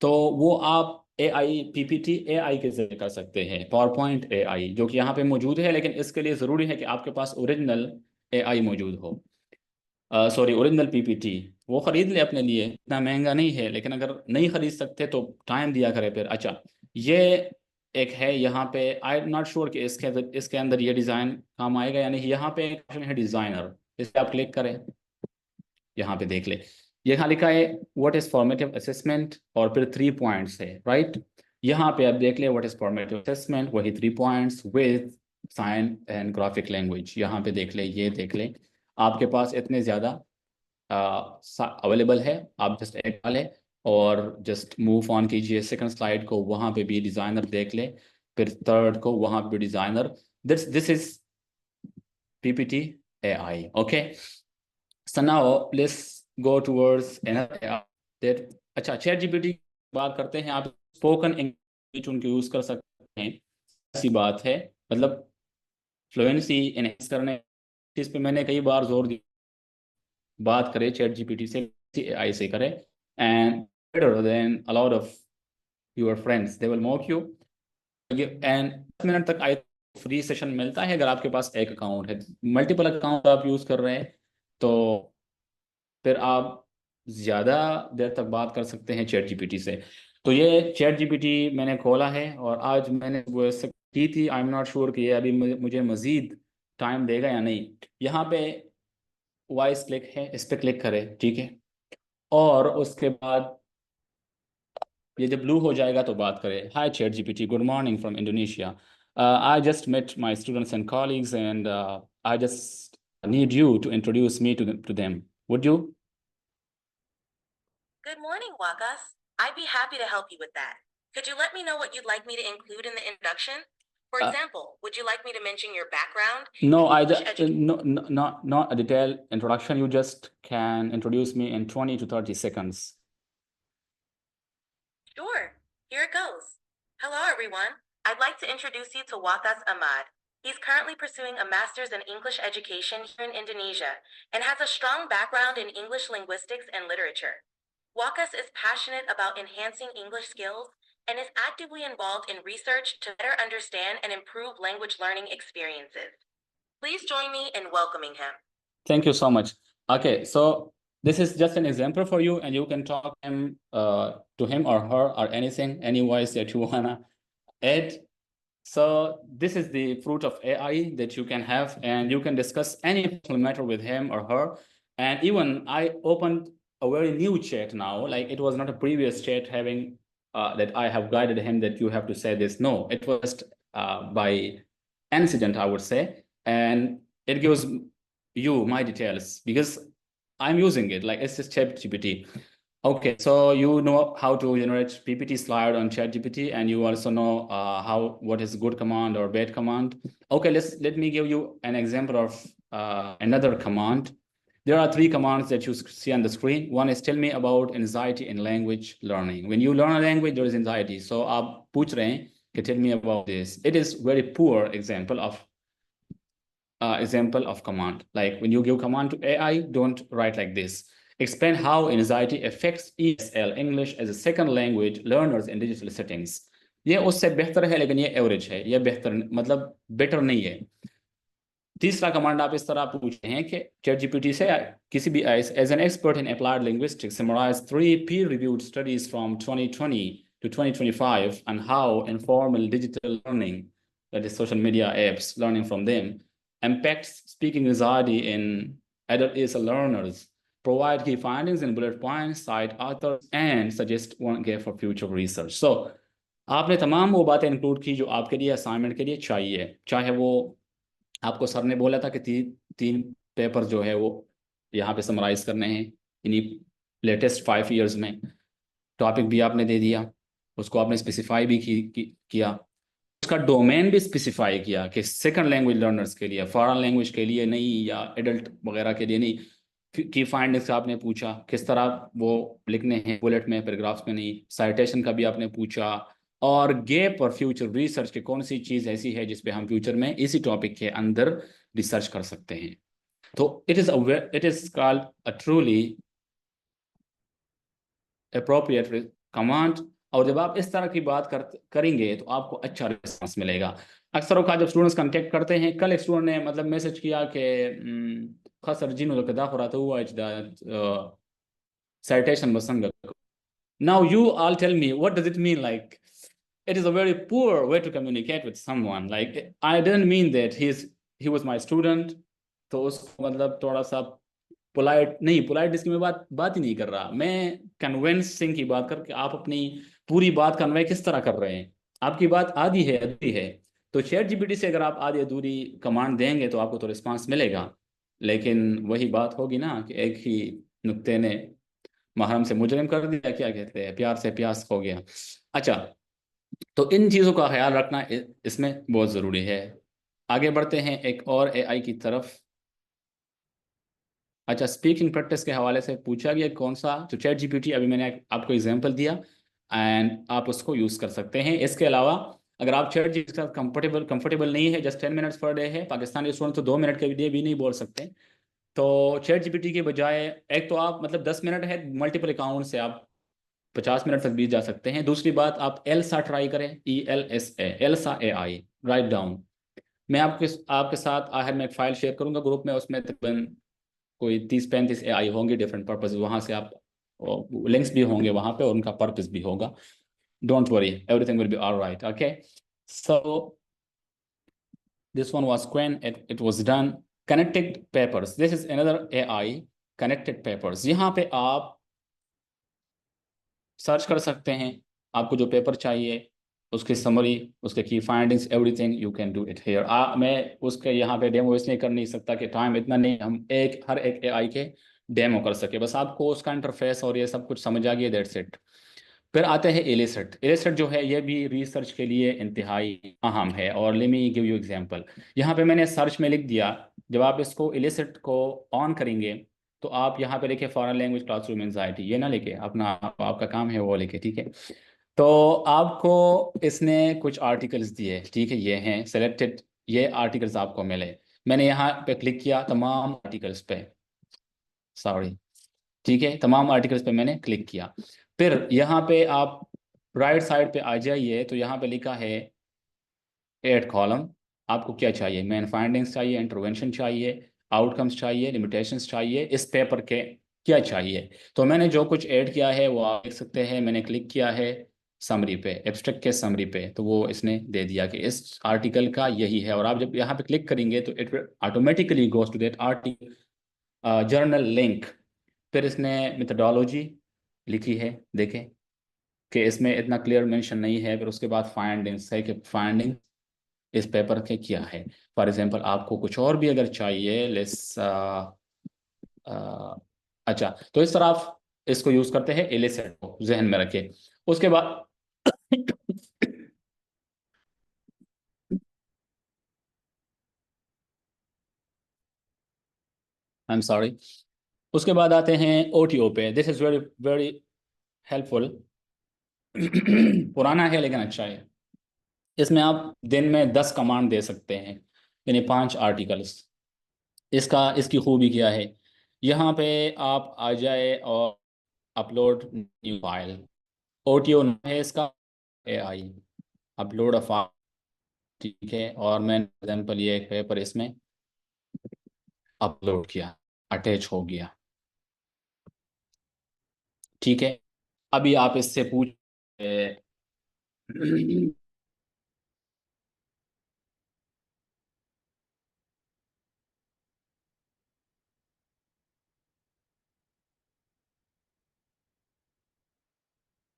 Speaker 2: तो वो आप AI PPT AI के जरिए कर सकते हैं, पावर पॉइंट AI जो कि यहाँ पे मौजूद है। लेकिन इसके लिए ज़रूरी है कि आपके पास ओरिजिनल AI मौजूद हो, सॉरी ओरिजिनल पीपीटी। वो ख़रीद ले अपने लिए, इतना महंगा नहीं है। लेकिन अगर नहीं ख़रीद सकते तो टाइम दिया करें फिर। अच्छा, ये एक है यहाँ पे, आई एम नॉट श्योर कि इसके अंदर ये डिज़ाइन काम आएगा या नहीं। यहाँ पे एक ऑप्शन है डिज़ाइनर, इस पर आप क्लिक करें, यहाँ पे देख ले, यहाँ लिखा है व्हाट इज़ फॉर्मेटिव असेसमेंट, और फिर 3 पॉइंट्स है, राइट। यहाँ पे आप देख ले व्हाट इज़ फॉर्मेटिव असेसमेंट, वही 3 points with sign and graphic language. यहाँ पे देख ले, ये देख ले, आपके पास इतने ज़्यादा अवेलेबल है। आप जस्ट एक डालें और जस्ट मूव ऑन कीजिए सेकंड स्लाइड को, वहाँ पे भी डिज़ाइनर देख ले, फिर थर्ड को वहाँ पे भी designer. This is PPT AI, okay। So now let's go towards another AI that, अच्छा, चैट जीपीटी बात करते हैं। आप स्पोकन इंग्लिश उनके यूज़ कर सकते हैं, ऐसी बात है। मतलब फ्लुएंसी एनहेंस करने, इस पे मैंने कई बार जोर दिया, बात करें चैट जीपीटी से, AI से करें, and better than a lot of your friends, they will mock you। And 10 minute तक आई फ्री सेशन मिलता है अगर आपके पास एक अकाउंट है। मल्टीपल अकाउंट आप यूज़ कर रहे हैं तो फिर आप ज़्यादा देर तक बात कर सकते हैं चैट जीपीटी से। तो ये चैट जीपीटी मैंने खोला है और आज मैंने वो की थी। आई एम नॉट श्योर कि ये अभी मुझे मज़ीद टाइम देगा या नहीं। यहाँ पे वॉइस क्लिक है, इस पर क्लिक करें, ठीक है। और उसके बाद ये जब ब्लू हो जाएगा तो बात करें। Hi ChatGPT, good morning from Indonesia. I just met my students and colleagues and I just need you to introduce me to them. Would you?
Speaker 3: Good morning, Wakas. I'd be happy to help you with that. Could you let me know what you'd like me to include in the introduction? For example, would you like me to mention your background?
Speaker 2: No,
Speaker 3: English
Speaker 2: not a detailed introduction. You just can introduce me in 20 to 30 seconds.
Speaker 3: Sure. Here it goes. Hello, everyone. I'd like to introduce you to Wakas Ahmad. He's currently pursuing a master's in English education here in Indonesia and has a strong background in English linguistics and literature. Wakas is passionate about enhancing English skills and is actively involved in research to better understand and improve language learning experiences. Please join me in welcoming him.
Speaker 2: Thank you so much. Okay, so this is just an example for you, and you can talk to him or her or anything, any voice that you wanna add. So this is the fruit of AI that you can have, and you can discuss any personal matter with him or her. And even I opened a very new chat now, like it was not a previous chat having that I have guided him that you have to say this. No, it was just by incident, I would say, and it gives you my details because I'm using it, like it's just ChatGPT. Okay, so you know how to generate PPT slide on ChatGPT, and you also know what is good command or bad command. Okay, let me give you an example of another command. There are 3 commands that you see on the screen. One is tell me about anxiety in language learning. When you learn a language, there is anxiety. So आप पूछ रहे हैं कि tell me about this. It is very poor example of command. Like when you give command to AI, don't write like this. Explain how anxiety affects ESL, English as a second language learners in digital settings. ये उससे बेहतर है, लेकिन ये average है, ये बेहतर मतलब बेटर नहीं है। तीसरा कमांड आप इस तरह पूछते हैं कि ChatGPT से किसी भी as an expert in applied linguistics summarise 3 peer reviewed studies from 2020 to 2025 on how informal digital learning, that is social media apps, learning from them, impacts speaking anxiety in adult ESL learners. Provide key findings and bullet points, cite authors, and suggest one gap for future research. So आपने तमाम वो बातें include की जो आपके लिए assignment के लिए चाहिए, चाहे वो आपको सर ने बोला था कि 3 पेपर जो है वो यहाँ पे समराइज करने हैं इन्हीं लेटेस्ट 5 years में। टॉपिक भी आपने दे दिया, उसको आपने स्पेसिफाई भी किया, उसका डोमेन भी स्पेसिफाई किया कि सेकंड लैंग्वेज लर्नर्स के लिए, फॉरेन लैंग्वेज के लिए नहीं, या एडल्ट वगैरह के लिए नहीं। की फाइंडिंग्स आपने पूछा किस तरह वो लिखने हैं, बुलेट में, पैराग्राफ्स में नहीं। साइटेशन का भी आपने पूछा, और गैप और फ्यूचर रिसर्च की कौन सी चीज़ ऐसी है जिस पे हम फ्यूचर में इसी टॉपिक के अंदर रिसर्च कर सकते हैं। तो it is called a truly appropriate command. और जब आप इस तरह की बात करेंगे तो आपको अच्छा रिस्पॉन्स मिलेगा। अक्सर औकात जब स्टूडेंट्स कांटेक्ट करते हैं, कल एक स्टूडेंट ने मतलब मैसेज किया कि खसर जिन्हों कदा खुराता हुआ citation basanga. Now you all tell me, what does it mean? Like, it is a very poor way to communicate with someone. Like, I didn't mean that he was my student, तो उसको मतलब थोड़ा सा polite इसकी मैं बात ही नहीं कर रहा। मैं कन्विंसिंग की बात करके आप अपनी पूरी बात कन्वे किस तरह कर रहे हैं, आपकी बात आधी है अधूरी है। तो ChatGPT से अगर आप आधी अधूरी कमांड देंगे तो आपको तो रिस्पांस मिलेगा, लेकिन वही बात होगी ना कि एक ही नुक्ते ने महरम से मुजरिम कर दिया, क्या कहते हैं, प्यार से प्यास हो गया। अच्छा, तो इन चीज़ों का ख्याल रखना इसमें बहुत ज़रूरी है। आगे बढ़ते हैं एक और AI की तरफ। अच्छा, स्पीकिंग प्रैक्टिस के हवाले से पूछा गया कौन सा, तो ChatGPT अभी मैंने आपको एग्जांपल दिया एंड आप उसको यूज़ कर सकते हैं। इसके अलावा अगर आप ChatGPT के साथ कंफर्टेबल नहीं है, जस्ट 10 minutes पर डे है, पाकिस्तानी स्टूडेंट तो 2 मिनट के लिए भी नहीं बोल सकते, तो ChatGPT के बजाय एक तो आप मतलब 10 मिनट है, मल्टीपल अकाउंट से आप 50 मिनट तक भी जा सकते हैं। दूसरी बात, आप एल्सा ट्राई करें, ELSA, Elsa AI, write down. मैं आपके साथ आखिर में एक फाइल शेयर करूंगा ग्रुप में, उसमें तकरीबन कोई 30-35 AI होंगे डिफरेंट पर्पज, वहां से आप लिंक्स भी होंगे वहां पे और उनका पर्पस भी होगा। Don't worry, everything will be alright. Okay, so this one was Qwen, it was done. Connected papers, this is another AI, connected papers. यहाँ पे आप सर्च कर सकते हैं आपको जो पेपर चाहिए, उसकी समरी, उसके की findings, everything you can do it here. मैं उसके यहाँ पे डेमो इसलिए कर नहीं सकता कि टाइम इतना नहीं, हम हर एक AI के डेमो कर सके। बस आपको उसका इंटरफेस और ये सब कुछ समझ आ गया, दैट्स इट। फिर आते हैं इलिसिट जो है ये भी रिसर्च के लिए इंतहाई अहम है। और let me give you example. यहाँ पे मैंने सर्च में लिख दिया, जब आप इसको इलिसिट को ऑन करेंगे तो आप यहाँ पे लिखे फॉरेन लैंग्वेज क्लासरूम एंजाइटी, ये ना लिखे अपना, आपका काम है वो लिखे, ठीक है। तो आपको इसने कुछ आर्टिकल्स दिए, ठीक है, ये हैं सेलेक्टेड, ये आर्टिकल्स आपको मिले। मैंने यहाँ पे क्लिक किया तमाम आर्टिकल्स पे, सॉरी, ठीक है, तमाम आर्टिकल्स पे मैंने क्लिक किया। फिर यहाँ पे आप राइट साइड पे आ जाइए तो यहाँ पे लिखा है एड कॉलम। आपको क्या चाहिए, मेन फाइंडिंग्स चाहिए, इंटरवेंशन चाहिए, आउटकम्स चाहिए, लिमिटेशंस चाहिए, इस पेपर के क्या चाहिए। तो मैंने जो कुछ ऐड किया है वो आप देख सकते हैं। मैंने क्लिक किया है समरी पे, एब्स्ट्रैक्ट के समरी पे, तो वो इसने दे दिया कि इस आर्टिकल का यही है। और आप जब यहाँ पे क्लिक करेंगे तो it automatically goes to that article journal link. फिर इसने मेथडोलॉजी लिखी है, देखें कि इसमें इतना क्लियर मेंशन नहीं है। फिर उसके बाद फाइंडिंग्स है कि फाइंडिंग इस पेपर के क्या है। फॉर एग्जांपल आपको कुछ और भी अगर चाहिए, लेट्स अच्छा, तो इस तरह आप इसको यूज करते हैं इलिसिट को, जहन में रखिए। उसके बाद आई एम सॉरी, उसके बाद आते हैं ओटीओ पे। This is very very helpful. पुराना है लेकिन अच्छा है। इसमें आप दिन में 10 कमांड दे सकते हैं, यानी 5 आर्टिकल्स। इसकी खूबी क्या है, यहाँ पे आप आ जाए और अपलोड न्यू फाइल, ओटीओ है इसका, एआई अपलोड अ फाइल, ठीक है। और मैं एग्जाम्पल ये एक पेपर इसमें अपलोड किया, अटैच हो गया, ठीक है। अभी आप इससे पूछ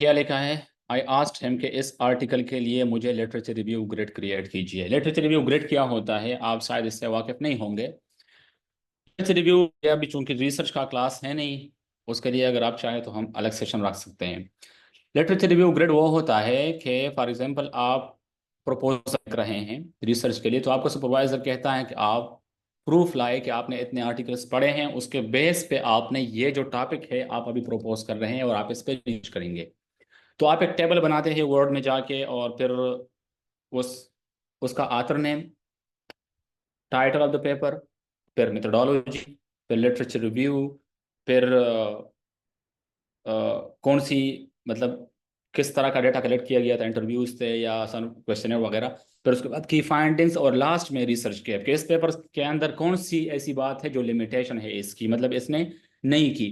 Speaker 2: क्या लिखा है। आई आस्क्ड हिम कि इस आर्टिकल के लिए मुझे लिटरेचर रिव्यू ग्रिड क्रिएट कीजिए। लिटरेचर रिव्यू ग्रिड क्या होता है, आप शायद इससे वाकिफ नहीं होंगे। लिटरेचर रिव्यू अभी चूंकि रिसर्च का क्लास है नहीं, उसके लिए अगर आप चाहें तो हम अलग सेशन रख सकते हैं। लिटरेचर रिव्यू ग्रिड वो होता है कि फॉर एग्जांपल आप प्रपोजल कर रहे हैं रिसर्च के लिए, तो आपको सुपरवाइजर कहता है कि आप प्रूफ लाए कि आपने इतने आर्टिकल्स पढ़े हैं, उसके बेस पे आपने ये जो टॉपिक है आप अभी प्रपोज कर रहे हैं और आप इस पर रीच करेंगे। तो आप एक टेबल बनाते हैं वर्ड में जाके, और फिर उस उसका author name, title of the paper, फिर मेथोडोलॉजी, फिर लिटरेचर रिव्यू, फिर कौन सी, मतलब किस तरह का डेटा कलेक्ट किया गया था, इंटरव्यूज थे या सन क्वेश्चनर वगैरह। फिर उसके बाद की फाइंडिंग्स, और लास्ट में रिसर्च के कि इस पेपर के अंदर कौन सी ऐसी बात है जो लिमिटेशन है इसकी, मतलब इसने नहीं की।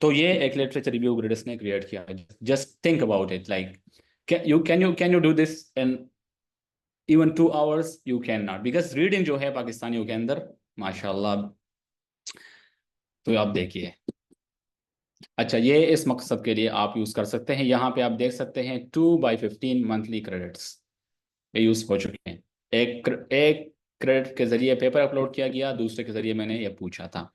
Speaker 2: तो ये एक लिटरेचर रिव्यू ग्रिड इसने क्रिएट किया। Just think about it, like can you do this in even 2 hours? You can not, because reading जो है पाकिस्तानियों के अंदर माशाल्लाह, तो आप देखिए। अच्छा, ये इस मकसद के लिए आप यूज़ कर सकते हैं। यहाँ पे आप देख सकते हैं 2/15 मंथली क्रेडिट्स ये यूज़ हो चुके हैं। एक क्रेडिट के ज़रिए पेपर अपलोड किया गया, दूसरे के ज़रिए मैंने ये पूछा था।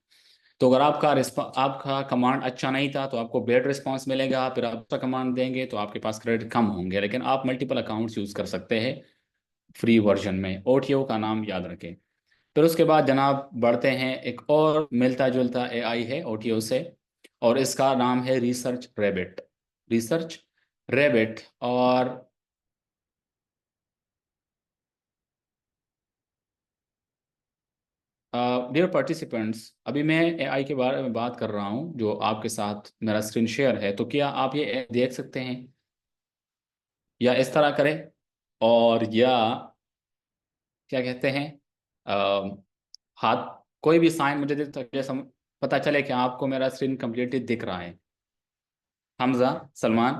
Speaker 2: तो अगर आपका कमांड अच्छा नहीं था तो आपको बेड रिस्पॉन्स मिलेगा, फिर आप दूसरा कमांड देंगे तो आपके पास क्रेडिट कम होंगे, लेकिन आप मल्टीपल अकाउंट्स यूज़ कर सकते हैं फ्री वर्जन में। ओटीओ का नाम याद रखें। फिर उसके बाद जनाब बढ़ते हैं, एक और मिलता जुलता एआई है ओटीओ से, और इसका नाम है रिसर्च रैबिट। Research rabbit. और डियर पार्टिसिपेंट्स, अभी मैं एआई के बारे में बात कर रहा हूं, जो आपके साथ मेरा स्क्रीन शेयर है। तो क्या आप ये देख सकते हैं, या इस तरह करें, और या क्या कहते हैं, अ, हाथ कोई भी साइन मुझे दे, ताकि पता चले कि आपको मेरा स्क्रीन कंप्लीटली दिख रहा है। Hamza, Salman,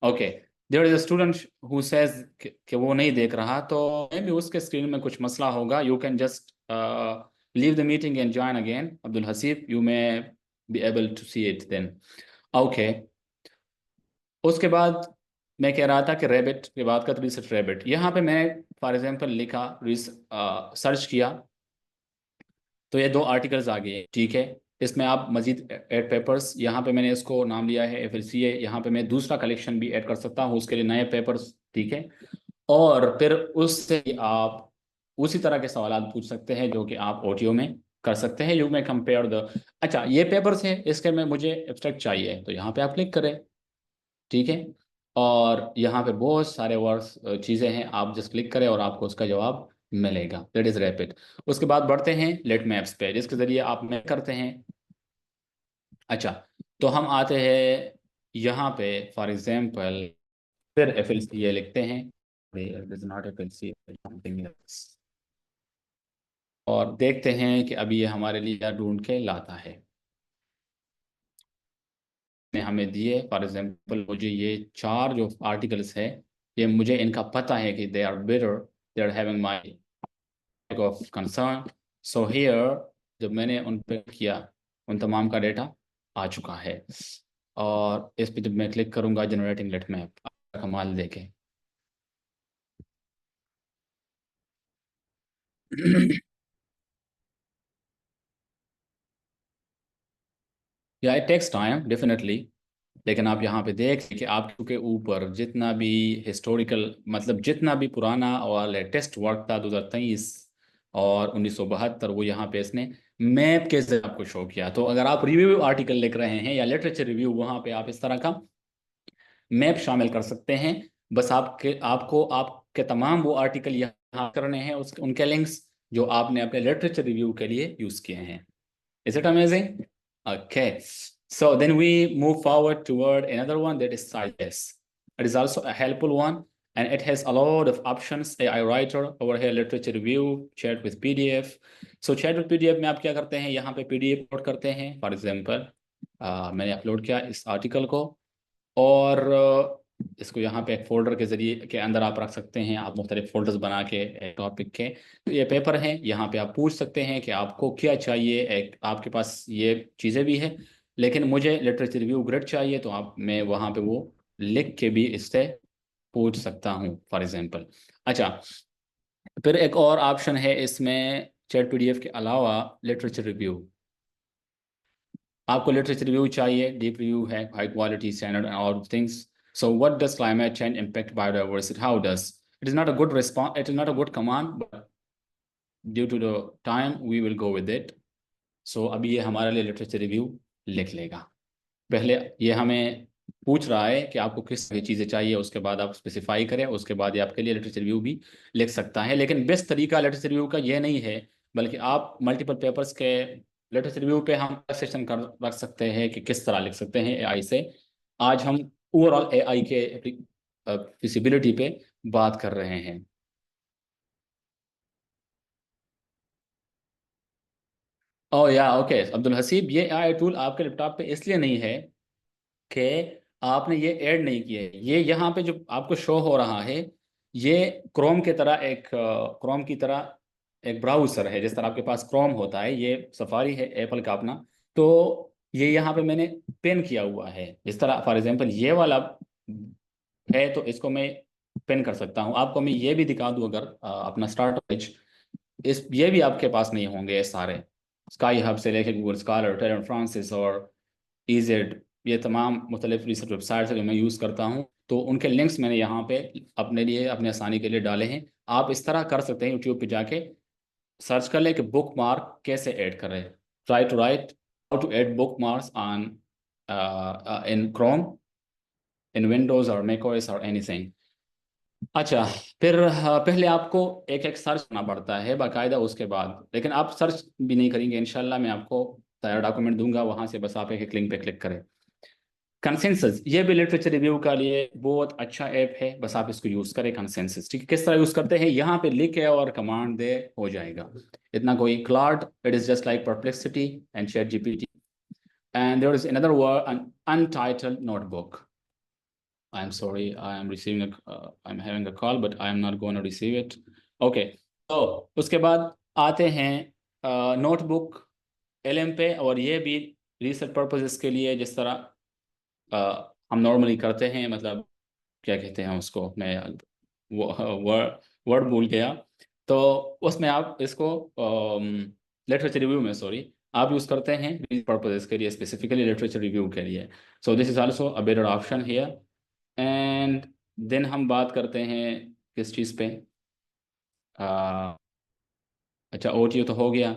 Speaker 2: okay. There is a student who says कि वो नहीं देख रहा, तो मे बी उसके स्क्रीन में कुछ मसला होगा। You can just leave the meeting and join again. Abdul Haseeb, you may be able to see it then, okay. उसके बाद मैं कह रहा था कि रैबिट की बात कर, रिसर्च रैबिट। यहाँ पे मैं फॉर एग्जांपल लिखा, सर्च किया, तो ये 2 आर्टिकल्स आ गए, ठीक है। इसमें आप मजीद ऐड पेपर्स, यहाँ पे मैंने इसको नाम लिया है FLCA। यहाँ पे मैं दूसरा कलेक्शन भी ऐड कर सकता हूँ उसके लिए, नए पेपर्स, ठीक है। और फिर उससे आप उसी तरह के सवाल पूछ सकते हैं जो कि आप ओटीओ में कर सकते हैं। यू में कंपेयर द, अच्छा ये पेपर्स है, इसके में मुझे एब्स्ट्रैक्ट चाहिए, तो यहाँ पे आप क्लिक करें, ठीक है। और यहाँ पे बहुत सारे वर्ड्स, चीज़ें हैं, आप जस्ट क्लिक करें और आपको उसका जवाब मिलेगा। That is rapid. उसके बाद बढ़ते हैं लेट मैप्स पे, जिसके ज़रिए आप मैप करते हैं। अच्छा, तो हम आते हैं यहाँ पे फॉर एग्जांपल, फिर FLCA लिखते हैं, नॉट FLCA, something else, और देखते हैं कि अभी ये हमारे लिए क्या ढूंढ के लाता है। ने हमें दिए फॉर एग्जांपल, मुझे ये 4 जो आर्टिकल्स है, ये मुझे इनका पता है कि they are better, they are having my of concern. So here जब मैंने उन पे किया, उन तमाम का डेटा आ चुका है। और इस पे जब मैं क्लिक करूंगा जनरेटिंग लेट मैप, कमाल देखें। या इट टेक्स टाइम डेफिनेटली। लेकिन आप यहाँ पे देख कि आपके ऊपर जितना भी हिस्टोरिकल, मतलब जितना भी पुराना और लेटेस्ट वर्क था 2023 और 1972, वो यहाँ पे इसने मैप के जरिए आपको शो किया। तो अगर आप रिव्यू आर्टिकल लिख रहे हैं या लिटरेचर रिव्यू, वहाँ पे आप इस तरह का मैप शामिल कर सकते हैं। बस आपके तमाम वो आर्टिकल यहाँ करने हैं, उनके लिंक्स जो आपने अपने लिटरेचर रिव्यू के लिए यूज किए हैं। Is it amazing? Okay. So then we move forward toward another one, that is Science. It is also a helpful one, and it has a lot of options. AI writer over here, literature review, chat with PDF. So chat with PDF में आप क्या करते हैं, यहाँ पे PDF upload करते हैं। For example मैंने अपलोड किया इस आर्टिकल को, और इसको यहाँ पे एक फोल्डर के जरिए के अंदर आप रख सकते हैं, आप मुख्तलिफ फोल्डर्स बना के टॉपिक के। तो ये पेपर है, यहाँ पे आप पूछ सकते हैं कि आपको क्या चाहिए। एक आपके पास ये चीज़ें भी है, लेकिन मुझे लिटरेचर रिव्यू ग्रेड चाहिए, तो मैं वहाँ पे वो लिख के भी इससे पूछ सकता हूँ फॉर एग्जाम्पल। अच्छा, फिर एक और ऑप्शन है इसमें चैट PDF के अलावा, लिटरेचर रिव्यू। आपको लिटरेचर रिव्यू चाहिए, डीप रिव्यू है, high quality standard and all things. So what does climate change impact biodiversity? How does? It is not a good response, it is not a good command, but due to the time we will go with it. So अभी ये हमारे लिए literature review लिख लेगा। पहले ये हमें पूछ रहा है कि आपको किस तरह की चीज़ें चाहिए, उसके बाद आप स्पेसिफाई करें, उसके बाद ये आपके लिए लिटरेचर रिव्यू भी लिख सकता है। लेकिन बेस्ट तरीका लिटरेचर रिव्यू का ये नहीं है, बल्कि आप मल्टीपल पेपर्स के लिटरेचर रिव्यू पे हम सेशन कर रख सकते हैं कि किस तरह लिख सकते हैं AI से। आज हम ओवरऑल AI के फिजिबिलिटी पे बात कर रहे हैं। ओह या ओके अब्दुल हसीब, ये AI टूल आपके लैपटॉप पे इसलिए नहीं है कि आपने ये ऐड नहीं किए। ये यहाँ पे जो आपको शो हो रहा है, ये क्रोम की तरह एक ब्राउज़र है। जिस तरह आपके पास क्रोम होता है, ये सफारी है एप्पल का अपना। तो ये यहाँ पे मैंने पेन किया हुआ है। इस तरह फॉर एग्जांपल ये वाला है, तो इसको मैं पेन कर सकता हूँ। आपको मैं ये भी दिखा दूँ, अगर अपना स्टार्ट पेज, ये भी आपके पास नहीं होंगे ये सारे। स्काई हब से लेके गूगल स्कॉलर, टेरन फ्रांसिस और EZ, ये तमाम मुख्तलिफ रिसर्च वेबसाइट्स जो मैं यूज़ करता हूँ, तो उनके लिंक्स मैंने यहाँ पे अपने लिए, अपनी आसानी के लिए डाले हैं। आप इस तरह कर सकते हैं, यूट्यूब पे जाके सर्च कर ले कि बुक मार्क कैसे ऐड करें। Try to write how to add bookmarks on in Chrome, in Windows और मैकओएस और एनीथिंग। अच्छा, फिर पहले आपको एक एक सर्च करना पड़ता है बाकायदा, उसके बाद। लेकिन आप सर्च भी नहीं करेंगे, इंशाल्लाह मैं आपको सारा डॉक्यूमेंट दूंगा, वहां से बस आप एक लिंक पे क्लिक करें। कंसेंसस, ये भी लिटरेचर रिव्यू का लिए बहुत अच्छा ऐप है, बस आप इसको यूज करें। कंसेंसस, ठीक है, किस तरह यूज करते हैं, यहाँ पे लिखे और कमांड दे हो जाएगा। इतना कोई Claude, it is just like Perplexity and chat GPT। And there is another word, an untitled notebook. I'm sorry, I'm having a call, but I'm not going to receive it. Okay, तो उसके बाद आते हैं notebook LM पे, और ये भी research purposes के लिए, जिस तरह हम नॉर्मली करते हैं। मतलब क्या कहते हैं उसको, मैं वर्ड भूल गया। तो उसमें आप इसको लिटरेचर रिव्यू में, सॉरी, आप यूज़ करते हैं पर्पसेस के लिए, स्पेसिफिकली लिटरेचर रिव्यू के लिए। So this is also a better option here. And then हम बात करते हैं किस चीज़ पे। अच्छा, OTO तो हो गया,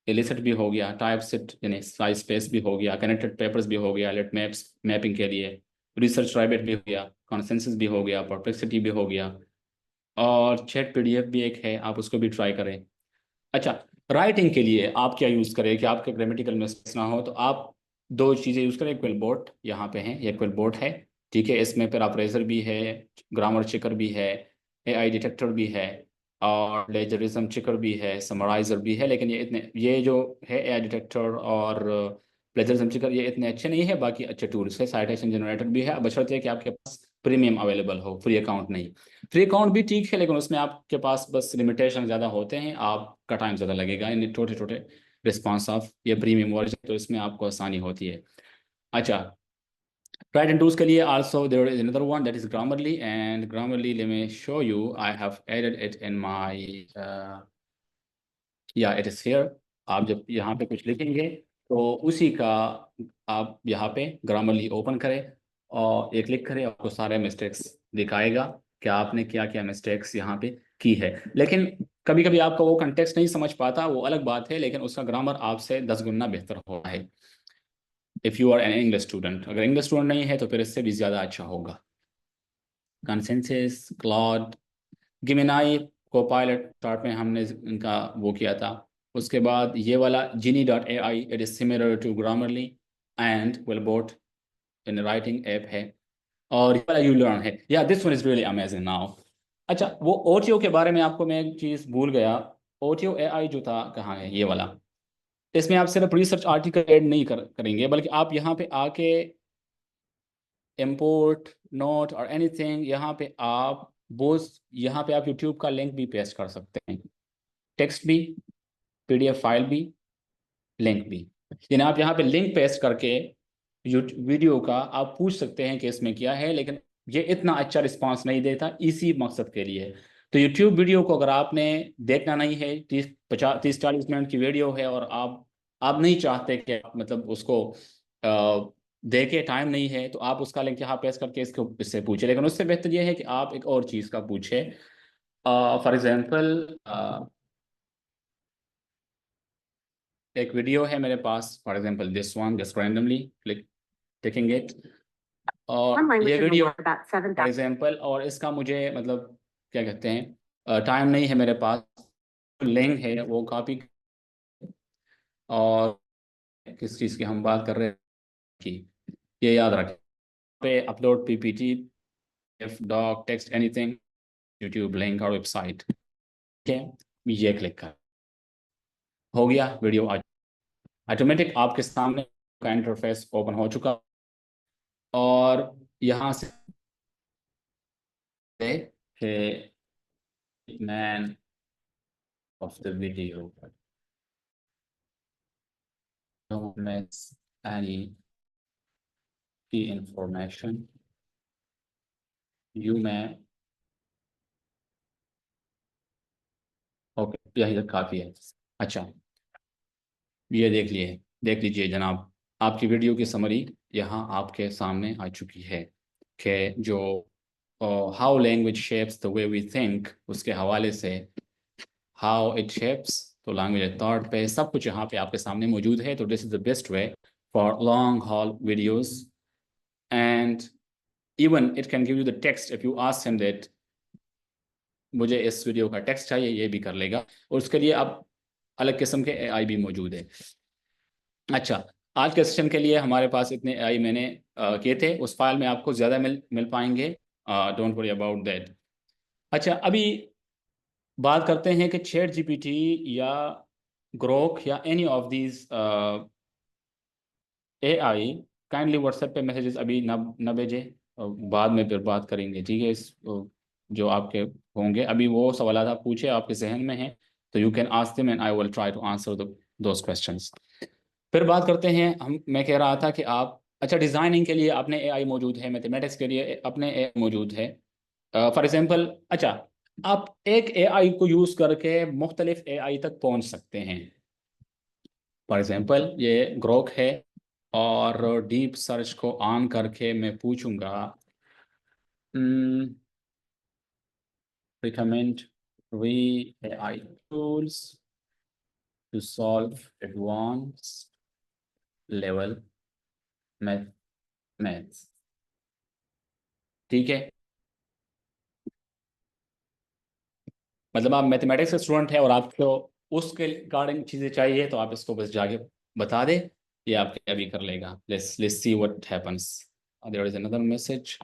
Speaker 2: इलिसिट भी हो गया, टाइप सेट यानी साइज स्पेस भी हो गया, कनेक्टेड पेपर्स भी हो गया, लेट मैप्स मैपिंग के लिए, रिसर्च ट्राइबेट भी हो गया, कॉन्सेंसस भी हो गया, परप्लेक्सिटी भी हो गया, और चैट PDF भी एक है, आप उसको भी ट्राई करें। अच्छा, राइटिंग के लिए आप क्या यूज़ करें कि आपके ग्रामेटिकल मिस्टेक्स ना हो, तो आप दो चीज़ें यूज़ करें। क्विलबोर्ड यहाँ पे है, ये क्विलबोर्ड है, ठीक है। इसमें फिर अप्रेजर भी है, ग्रामर चेकर भी है, AI डिटेक्टर भी है, और प्लेजरिज्म चेकर भी है, समराइजर भी है। लेकिन ये जो है AI डिटेक्टर और प्लेजरिज्म चेकर, ये इतने अच्छे नहीं है। बाकी अच्छे टूल्स है, साइटेशन जनरेटर भी है, बशर्ते कि आपके पास प्रीमियम अवेलेबल हो, फ्री अकाउंट नहीं। फ्री अकाउंट भी ठीक है, लेकिन उसमें आपके पास बस लिमिटेशन ज़्यादा होते हैं, आपका टाइम ज़्यादा लगेगा इन छोटे छोटे रिस्पॉन्स ऑफ ये प्रीमियम वर्जन, तो इसमें आपको आसानी होती है। अच्छा, ट्राइड एंड टूल्स के लिए also there is another one, that is Grammarly. And Grammarly, let me show you, I have added it in my या इट इज हियर। आप जब यहाँ पे कुछ लिखेंगे तो उसी का आप यहाँ पे ग्रामरली ओपन करें और एक क्लिक करें, आपको सारे मिस्टेक्स दिखाएगा कि आपने क्या क्या मिस्टेक्स यहाँ पे की है। लेकिन कभी कभी आपका वो कंटेक्स्ट नहीं समझ पाता, वो अलग बात है, लेकिन उसका ग्रामर आपसे 10 गुना बेहतर हो रहा है if you are an English student. अगर इंग्लिश स्टूडेंट नहीं है तो फिर इससे भी ज़्यादा अच्छा होगा। Consensus, Claude, Gemini, Copilot start में हमने इनका वो किया था। उसके बाद ये वाला genie.ai, it is similar to Grammarly and QuillBot in writing app है। और ये वाला यू लर्न है, या this one is really amazing now. अच्छा, वो ओटीओ के बारे में आपको मैं एक चीज़ भूल गया। ओटीओ एआई जो था, कहाँ है ये वाला? इसमें आप सिर्फ रिसर्च आर्टिकल ऐड नहीं करेंगे, बल्कि आप यहाँ पे आके इम्पोर्ट नोट और एनीथिंग, यहाँ पे आप बोस, यहाँ पे आप यूट्यूब का लिंक भी पेस्ट कर सकते हैं, टेक्स्ट भी, पीडीएफ फाइल भी, लिंक भी। यानी आप यहाँ पे लिंक पेस्ट करके वीडियो का आप पूछ सकते हैं कि इसमें क्या है, लेकिन ये इतना अच्छा रिस्पांस नहीं देता इसी मकसद के लिए। तो यूट्यूब वीडियो को अगर आपने देखना नहीं है, 30-40 मिनट की वीडियो है और आप नहीं चाहते कि मतलब उसको देखे, टाइम नहीं है, तो आप उसका लिंक यहाँ पेस्ट करके इससे पूछे। लेकिन उससे बेहतर ये है कि आप एक और चीज़ का पूछे। फॉर एग्जाम्पल, एक वीडियो है मेरे पास, for example this one, just randomly click taking it, और ये वीडियो फॉर एग्जाम्पल, और इसका मुझे मतलब क्या कहते हैं, टाइम नहीं है मेरे पास, लिंक है वो कॉपी, और किस चीज़ की हम बात कर रहे हैं कि ये याद रखें, पे upload PPT, doc, text, anything, YouTube link और वेबसाइट, ठीक है, ये क्लिक कर, हो गया वीडियो आज ऑटोमेटिक आपके सामने का इंटरफेस ओपन हो चुका। और यहाँ से कि man of the video, don't miss any key information, you may, okay यही तक काफ़ी है। अच्छा, ये देख लीजिए जनाब, आपकी वीडियो की समरी यहाँ आपके सामने आ चुकी है कि जो how language shapes the way we think, उसके हवाले से हाउ इट शेप्स, तो लैंग्वेज थॉट पे सब कुछ यहाँ पे आपके सामने मौजूद है। तो this is the best way for long haul videos, and even it can give you the text if you ask him that मुझे इस वीडियो का टेक्स्ट चाहिए, ये भी कर लेगा। और उसके लिए अब अलग किस्म के एआई भी मौजूद है। अच्छा, आज के सेशन के लिए हमारे पास इतने एआई मैंने किए थे, उस फाइल में आपको ज़्यादा मिल पाएंगे, डोंट वरी अबाउट दैट। अच्छा, अभी बात करते हैं कि चैट जीपीटी या ग्रोक या any of these AI, kindly WhatsApp पे मैसेजेस अभी न भेजें, बाद में फिर बात करेंगे, ठीक है। इस जो आपके होंगे अभी वो सवाल आप पूछे, आपके जहन में है, तो you can ask them and I will try to answer those questions. फिर बात करते हैं, मैं कह रहा था कि आप, अच्छा, डिज़ाइनिंग के लिए अपने एआई मौजूद है, मैथमेटिक्स के लिए अपने एआई मौजूद है। फॉर एग्जांपल, अच्छा, आप एक एआई को यूज़ करके मुख्तलिफ एआई तक पहुंच सकते हैं। फॉर एग्जांपल, ये ग्रोक है और डीप सर्च को ऑन करके मैं पूछूंगा recommend 3 AI tools to solve advanced level maths, ठीक है। मतलब आप मैथमेटिक्स के स्टूडेंट हैं और आपको उसके रिगार्डिंग चीज़ें चाहिए, तो आप इसको बस जाके बता दें, ये आपके अभी कर लेगा। Let's see what happens. There is another message,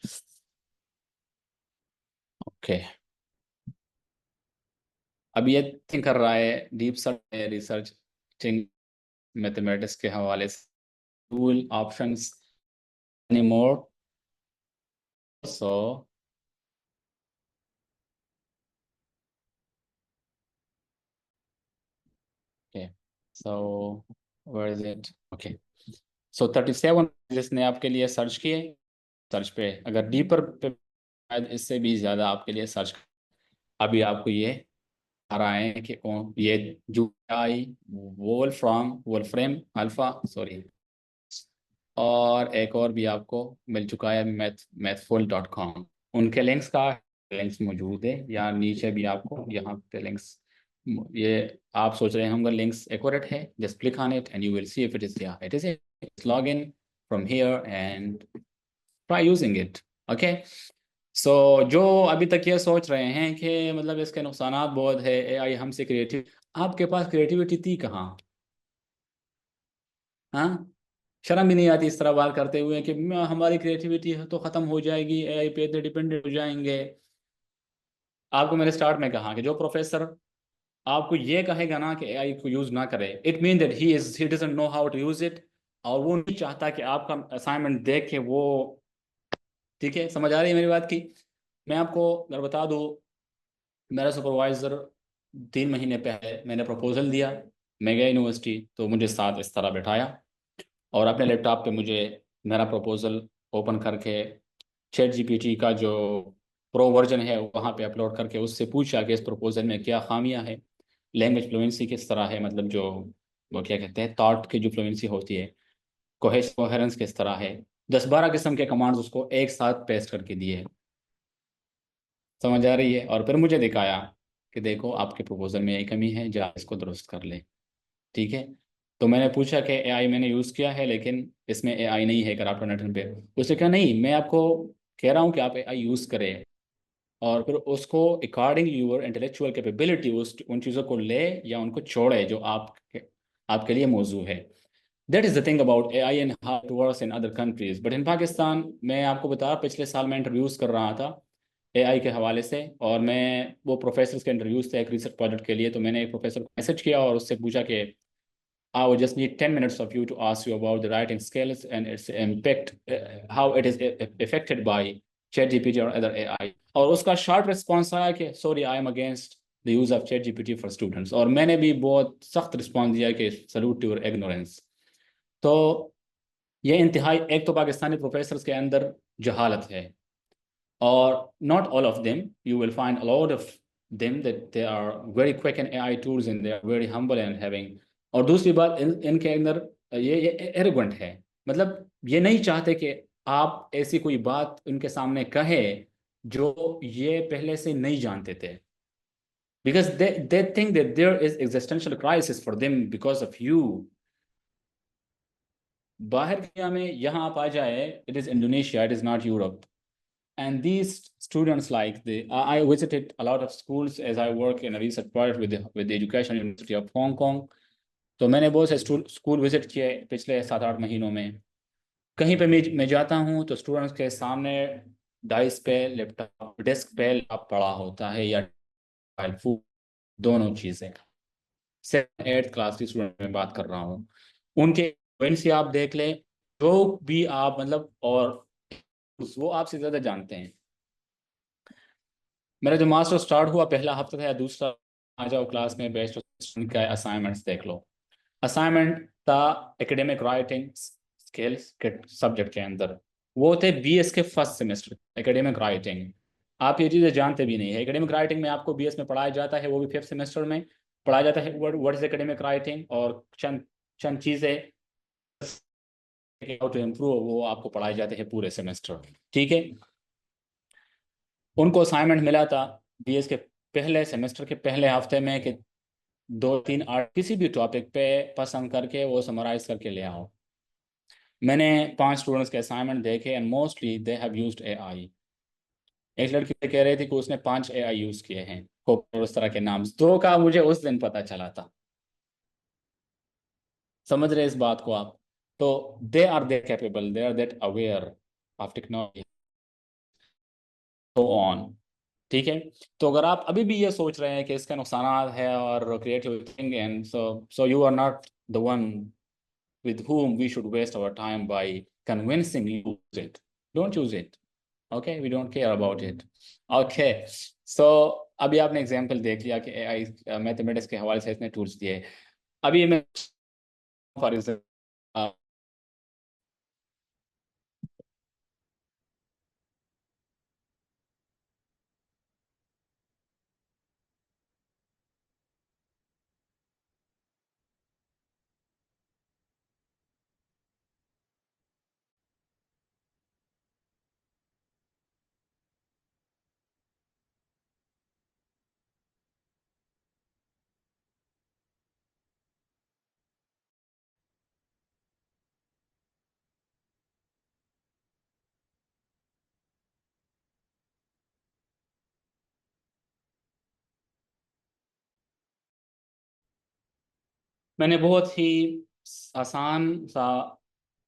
Speaker 2: okay. अब ये थिंक कर रहा है डीप सर्च रिसर्चिंग मैथमेटिक्स के हवाले से tool options any more, so okay, so where is it, okay. So 37 जिसने आपके लिए सर्च किए, सर्च पे अगर डीपर पे इससे भी ज़्यादा आपके लिए सर्च, अभी आपको ये आ रहा है कि ये GUI वोल्फ्रेम अल्फा सॉरी, और एक और भी आपको मिल चुका है mathful.com। उनके लिंक्स का लिंक्स मौजूद है, या नीचे भी आपको यहाँ पे लिंक्स, ये आप सोच रहे होंगे लिंक्स एक्यूरेट है, just click on it and you will see if it is, या it is, log in from here and try using it. Okay, so जो अभी तक ये सोच रहे हैं कि मतलब इसके नुकसानात बहुत है, एआई हमसे क्रिएटिव, आपके पास क्रिएटिविटी थी कहाँ? हाँ, शर्म भी नहीं आती इस तरह बात करते हुए कि हमारी क्रिएटिविटी तो खत्म हो जाएगी, एआई पे इतने डिपेंडेंट हो जाएंगे। आपको मैंने स्टार्ट में कहा कि जो प्रोफेसर आपको ये कहेगा ना कि एआई को यूज ना करे, it mean that he doesn't know how to use it, और वो नहीं चाहता कि आपका असाइनमेंट देख के वो, ठीक है, समझ आ रही है मेरी बात की? मैं आपको अगर बता दूं, मेरा सुपरवाइजर 3 महीने पहले मैंने प्रपोजल दिया, मैं गया यूनिवर्सिटी तो मुझे साथ इस तरह बैठाया और अपने लैपटॉप पे मुझे मेरा प्रपोजल ओपन करके चैट जीपीटी का जो प्रो वर्जन है वहाँ पे अपलोड करके उससे पूछा कि इस प्रपोजल में क्या खामियां है, लैंग्वेज फ्लुएंसी किस तरह है, मतलब जो वो क्या कहते हैं थॉट की जो फ्लुएंसी होती है, कोहेरेंस किस तरह है, 10-12 किस्म के कमांड्स उसको एक साथ पेस्ट करके दिए। समझ आ रही है? और फिर मुझे दिखाया कि देखो आपके प्रपोजल में यही कमी है, जा इसको दुरुस्त कर ले। ठीक है, तो मैंने पूछा कि एआई मैंने यूज़ किया है लेकिन इसमें एआई नहीं है कराप्ट नेटवर्क पे। उसने कहा नहीं, मैं आपको कह रहा हूँ कि आप एआई यूज़ करें और फिर उसको अकॉर्डिंग यूर इंटेलेक्चुअल कैपेबिलिटी उस उन चीज़ों को ले या उनको छोड़े जो आपके लिए मौजू है। That is the thing about AI and how it works in other countries, but in Pakistan मैं आपको बता, पिछले साल मैं इंटरव्यूज़ कर रहा था एआई के हवाले से, और मैं वो प्रोफेसर के इंटरव्यूज़ थे एक रिसर्च प्रोजेक्ट के लिए, तो मैंने एक प्रोफेसर को मैसेज किया और उससे पूछा कि I would just need 10 minutes of you to ask you about the writing skills and its impact, how it is affected by ChatGPT or other AI. और उसका शॉर्ट रिस्पॉन्स आया कि sorry I am against the use of ChatGPT for students, और मैंने भी बहुत सख्त response दिया कि सल्यूट टू योर इग्नोरेंस। तो ये इंतहाई, एक तो पाकिस्तानी प्रोफेसर्स के अंदर जहालत है, और not all of them, you will find a lot of them that they are very quick in AI tools and they are very humble and having, और दूसरी बात इनके अंदर ये एरोगेंट है, मतलब ये नहीं चाहते कि आप ऐसी कोई बात उनके सामने कहे जो ये पहले से नहीं जानते थे, because they think that there is existential crisis for them because of you। बाहर दुनिया में यहाँ आप आ जाए, it is Indonesia, it is not Europe, and these students like I visited a lot of schools as I work in a research project with the Education University of Hong Kong। तो मैंने बहुत से school visit किए पिछले 7-8 महीनों में। कहीं पे मैं जाता हूँ तो स्टूडेंट्स के सामने डाइस पे लैपटॉप, डेस्क पे लैपटॉप पड़ा होता है, या मोबाइल फोन, दोनों चीज़ें। 7th-8th क्लास की स्टूडेंट में बात कर रहा हूँ, उनके फ्लुएंसी आप देख लें, जो भी आप मतलब, और वो आपसे ज़्यादा जानते हैं। मेरा जो मास्टर स्टार्ट हुआ पहला हफ्ता था या दूसरा, आ जाओ क्लास में बेस्ट स्टूडेंट का असाइनमेंट्स देख लो। असाइनमेंट था एकेडमिक राइटिंग स्किल्स के सब्जेक्ट के अंदर, वो थे बीएस के फर्स्ट सेमेस्टर एकेडमिक राइटिंग। आप ये चीज़ें जानते भी नहीं है, एकेडमिक राइटिंग में आपको बीएस में पढ़ाया जाता है, वो भी 5th सेमेस्टर में पढ़ाया जाता है व्हाट इज एकेडमिक राइटिंग, और चंद चंद चीज़ें हाउ टू इम्प्रूव वो आपको पढ़ाए जाते हैं पूरे सेमेस्टर। ठीक है, उनको असाइनमेंट मिला था बीएस के पहले सेमेस्टर के पहले हफ्ते में कि 2-3 आर्ट किसी भी टॉपिक पे पसंद करके वो समराइज करके ले आओ। मैंने 5 स्टूडेंट्स के असाइनमेंट देखे and mostly they have used AI. एक लड़की कह रही थी कि उसने 5 एआई यूज किए हैं, को उस तरह के नाम, 2 का मुझे उस दिन पता चला था। समझ रहे इस बात को आप? तो they are that capable, they are that aware of technology, so on. ठीक है, तो अगर आप अभी भी ये सोच रहे हैं कि इसके नुकसान है और creative thinking, and so you are not the one with whom we should waste our time by convincing you to use it. Don't use it. Okay, we don't care about it. Okay, so अभी आपने example देख लिया कि AI mathematics के हवाले से इतने tools दिए। अभी मैं फॉर एग्जांपल मैंने बहुत ही आसान सा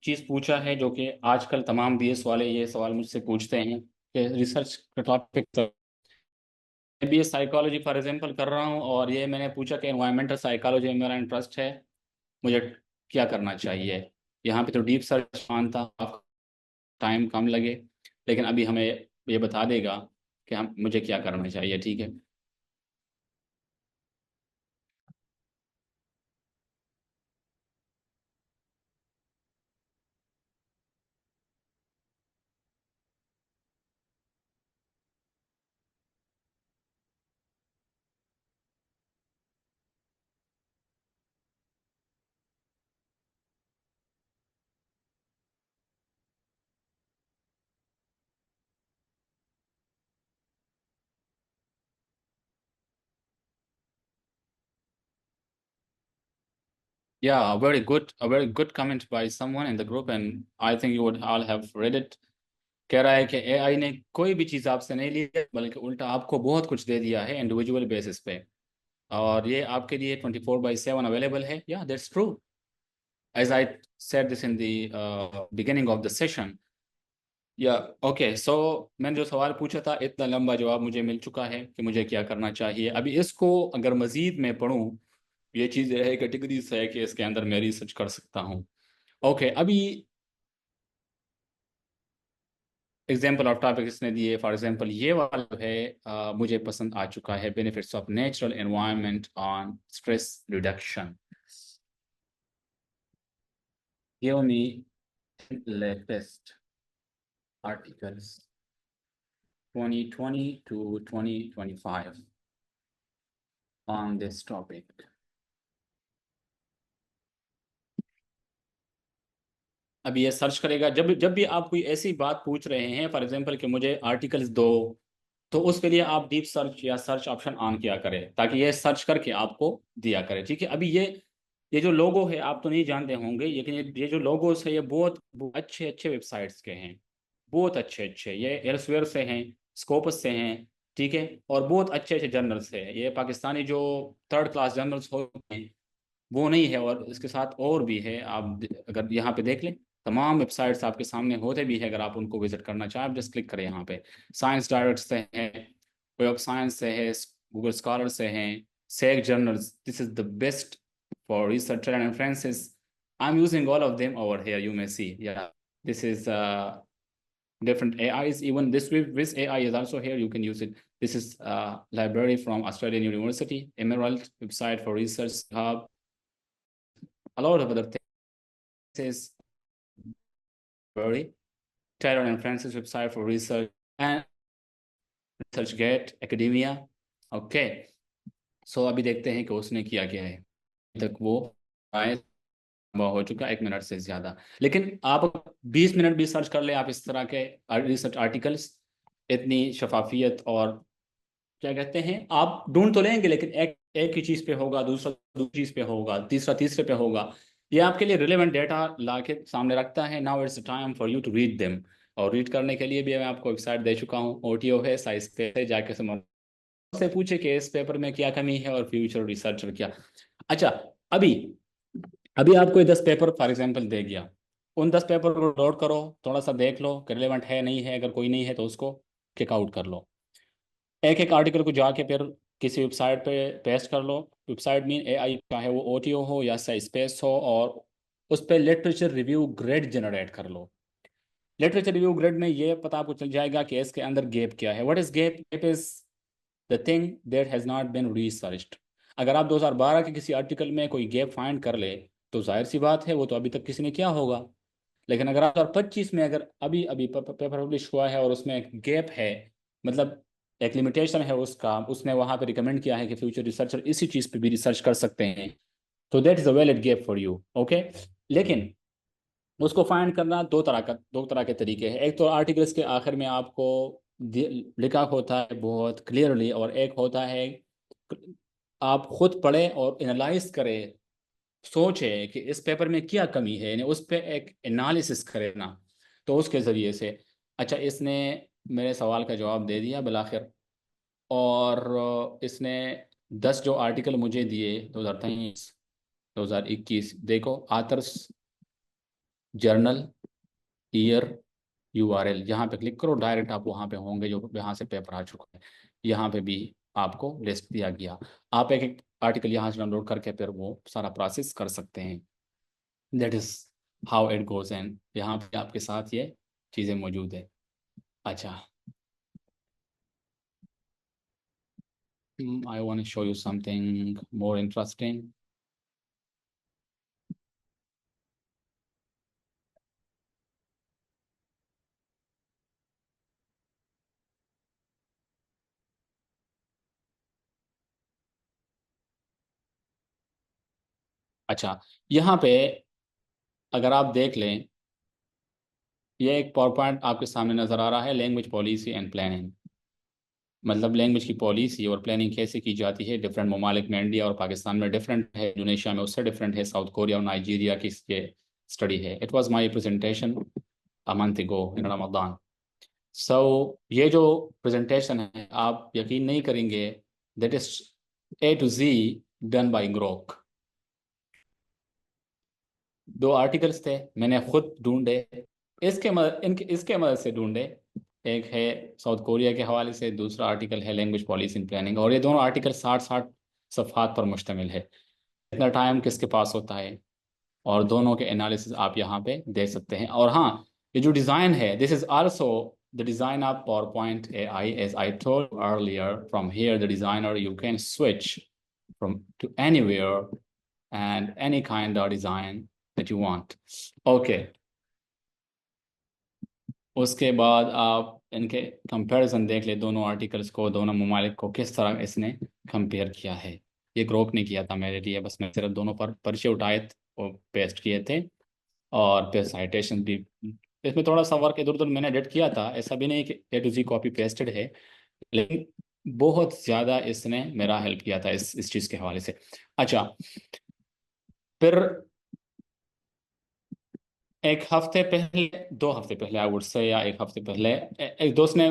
Speaker 2: चीज़ पूछा है, जो कि आजकल तमाम बीएस वाले ये सवाल मुझसे पूछते हैं कि रिसर्च का टॉपिक। मैं बीएस साइकोलॉजी फॉर एग्जांपल कर रहा हूँ, और ये मैंने पूछा कि एनवायरमेंटल साइकोलॉजी में मेरा इंटरेस्ट है, मुझे क्या करना चाहिए। यहाँ पे तो डीप सर्च था, टाइम कम लगे, लेकिन अभी हमें ये बता देगा कि हम मुझे क्या करना चाहिए। ठीक है। Yeah, a very good comment by someone in the group, and I think you would all have read it. कह रहा है कि एआई ने कोई भी चीज़ आपसे नहीं ली है, बल्कि उल्टा आपको बहुत कुछ दे दिया है इंडिविजुअल बेसिस पे, और ये आपके लिए 24/7 अवेलेबल है। Yeah that's true, as I said this in the beginning of the session. Yeah okay, so मैंने जो सवाल पूछा था, इतना लंबा जवाब मुझे मिल चुका है कि मुझे क्या करना चाहिए। अभी इसको अगर मज़ीद मैं पढ़ूँ, ये चीज़ है कैटेगरीज है कि इसके अंदर मैं रिसर्च कर सकता हूँ। ओके, अभी एग्जाम्पल ऑफ टॉपिक इसने दिए, फॉर एग्जाम्पल ये वाला जो है मुझे पसंद आ चुका है, benefits of natural environment on stress reduction. Give me latest articles 2020 to 2025 on this topic। अब ये सर्च करेगा। जब जब भी आप कोई ऐसी बात पूछ रहे हैं, फॉर एग्जांपल कि मुझे आर्टिकल्स दो, तो उसके लिए आप डीप सर्च या सर्च ऑप्शन ऑन किया करें, ताकि ये सर्च करके आपको दिया करे। ठीक है। अभी ये जो लोगो है, आप तो नहीं जानते होंगे, लेकिन ये जो लोगोस है, ये बहुत अच्छे अच्छे वेबसाइट्स के हैं, बहुत अच्छे अच्छे। ये एल्सवेयर से हैं, स्कोपस से हैं, ठीक है, और बहुत अच्छे अच्छे जर्नल्स हैं। ये पाकिस्तानी जो थर्ड क्लास जर्नल्स होते हैं, वो नहीं है, और इसके साथ और भी है। आप अगर यहाँ पे देख लें, तमाम वेबसाइट्स आपके सामने होते भी है, अगर आप उनको विजिट करना चाहें, आप जस्ट क्लिक करें यहाँ पे। साइंस डायरेक्ट से है, वेब ऑफ साइंस से है, गूगल स्कॉलर से हैं, सेक journals. This is the best for research and references. I am using all of them over here, you may see. या this is different AIs. Even this Wiz AI is also here. You can use it. This is a library from Australian University, Emerald website for research hub, a lot of other things. Very Tyron and Francis website for research and ResearchGate Academia. Okay, so अभी देखते हैं कि उसने किया क्या है। तक वो आए हो चुका 1 मिनट से ज्यादा, लेकिन आप 20 मिनट भी सर्च कर ले आप इस तरह के रिसर्च आर्टिकल्स, इतनी शफाफियत और क्या कहते हैं, आप ढूंढ तो लेंगे, लेकिन एक ही चीज पे होगा, दूसरा दूसरी चीज पे होगा, तीसरा तीसरे पे होगा। ये आपके लिए रिलेवेंट डेटा ला के सामने रखता है। Now it's time for you to read them. और रीड करने के लिए भी मैं आपको वेबसाइट दे चुका हूँ, OTO है, साइंस पे जाके से पूछे कि इस पेपर में क्या कमी है और फ्यूचर रिसर्चर क्या। अच्छा, अभी अभी आपको 10 पेपर फॉर एग्जाम्पल दे गया, उन 10 पेपर को लोड करो, थोड़ा सा देख लो कि रिलेवेंट है नहीं है। अगर कोई नहीं है तो उसको किक आउट कर लो। एक एक आर्टिकल को जाके फिर किसी वेबसाइट पे पेस्ट कर लो। वेबसाइट मीन AI, चाहे वो OTO हो या स्पेस हो, और उस पर लिटरेचर रिव्यू ग्रेड जनरेट कर लो। लिटरेचर रिव्यू ग्रेड में ये पता आपको चल जाएगा कि इसके अंदर गैप क्या है। What is gap? Gap is the thing that has not been researched. अगर आप 2012 के किसी आर्टिकल में कोई गैप फाइंड कर ले, तो जाहिर सी बात है वो तो अभी तक किसी ने किया होगा। लेकिन अगर 2025 में अगर अभी अभी पेपर पब्लिश हुआ है और उसमें एक गैप है, मतलब एक लिमिटेशन है उसका, उसने वहां पे रिकमेंड किया है कि फ्यूचर रिसर्चर इसी चीज पे भी रिसर्च कर सकते हैं, तो that is a valid gap for you. Okay, लेकिन उसको फाइंड करना दो तरह के तरीके हैं। एक तो आर्टिकल्स के आखिर में आपको लिखा होता है बहुत क्लियरली, और एक होता है आप खुद पढ़ें और एनालाइज करें, सोचे कि इस पेपर में क्या कमी है, यानी उस पर एक एनालिसिस करे ना, तो उसके ज़रिए से। अच्छा, इसने मेरे सवाल का जवाब दे दिया बिलाखिर, और इसने 10 जो आर्टिकल मुझे दिए 2023, 2021 देखो, आथर्स, जर्नल, ईयर, यूआरएल, यहाँ पे क्लिक करो, डायरेक्ट आप वहाँ पे होंगे जो यहाँ से पेपर आ चुका है। यहाँ पे भी आपको लिस्ट दिया गया, आप एक एक आर्टिकल यहाँ से डाउनलोड करके फिर वो सारा प्रोसेस कर सकते हैं। That is how it goes, and यहाँ पे आपके साथ ये चीज़ें मौजूद है। अच्छा, I want to show you something more interesting. अच्छा, यहाँ पे अगर आप देख लें, ये एक पावर पॉइंट आपके सामने नज़र आ रहा है, लैंग्वेज पॉलिसी एंड प्लानिंग। मतलब लैंग्वेज की पॉलिसी और प्लानिंग कैसे की जाती है डिफरेंट ममालिक में। इंडिया और पाकिस्तान में डिफरेंट है, इंडोनेशिया में उससे डिफरेंट है, साउथ कोरिया और नाइजीरिया की ये स्टडी है। It was my presentation a month ago in Ramzan. सो ये जो प्रेजेंटेशन है, आप यकीन नहीं करेंगे, that is A to Z done by Grok. 2 articles थे, मैंने खुद ढूंढे, इसके मदद से ढूंढे। एक है साउथ कोरिया के हवाले से, दूसरा आर्टिकल है लैंग्वेज पॉलिसी इन प्लानिंग, और ये दोनों आर्टिकल 60-60 सफ़हात पर मुश्तमिल है। इतना टाइम किसके पास होता है, और दोनों के एनालिसिस आप यहाँ पे देख सकते हैं। और हाँ, ये जो डिज़ाइन है, this is also the design of PowerPoint AI, as I told earlier. From here the designer you can switch from to anywhere and any kind of design that you want. Okay. उसके बाद आप इनके comparison देख ले, दोनों articles को, दोनों ममालिक को किस तरह इसने कंपेयर किया है। ये ग्रोक ने किया था मेरे लिए, बस मैं सिर्फ दोनों पर पर्चे उठाए और पेस्ट किए थे, और फिर साइटेशन भी। इसमें थोड़ा सा वर्क इधर उधर मैंने एडिट किया था, ऐसा भी नहीं कि A to Z copy pasted है, लेकिन बहुत ज़्यादा इसने मेरा हेल्प किया था इस चीज़ के हवाले से। अच्छा, फिर एक हफ्ते पहले, 2 हफ्ते पहले आई वुड से, या एक हफ्ते पहले, एक दोस्त ने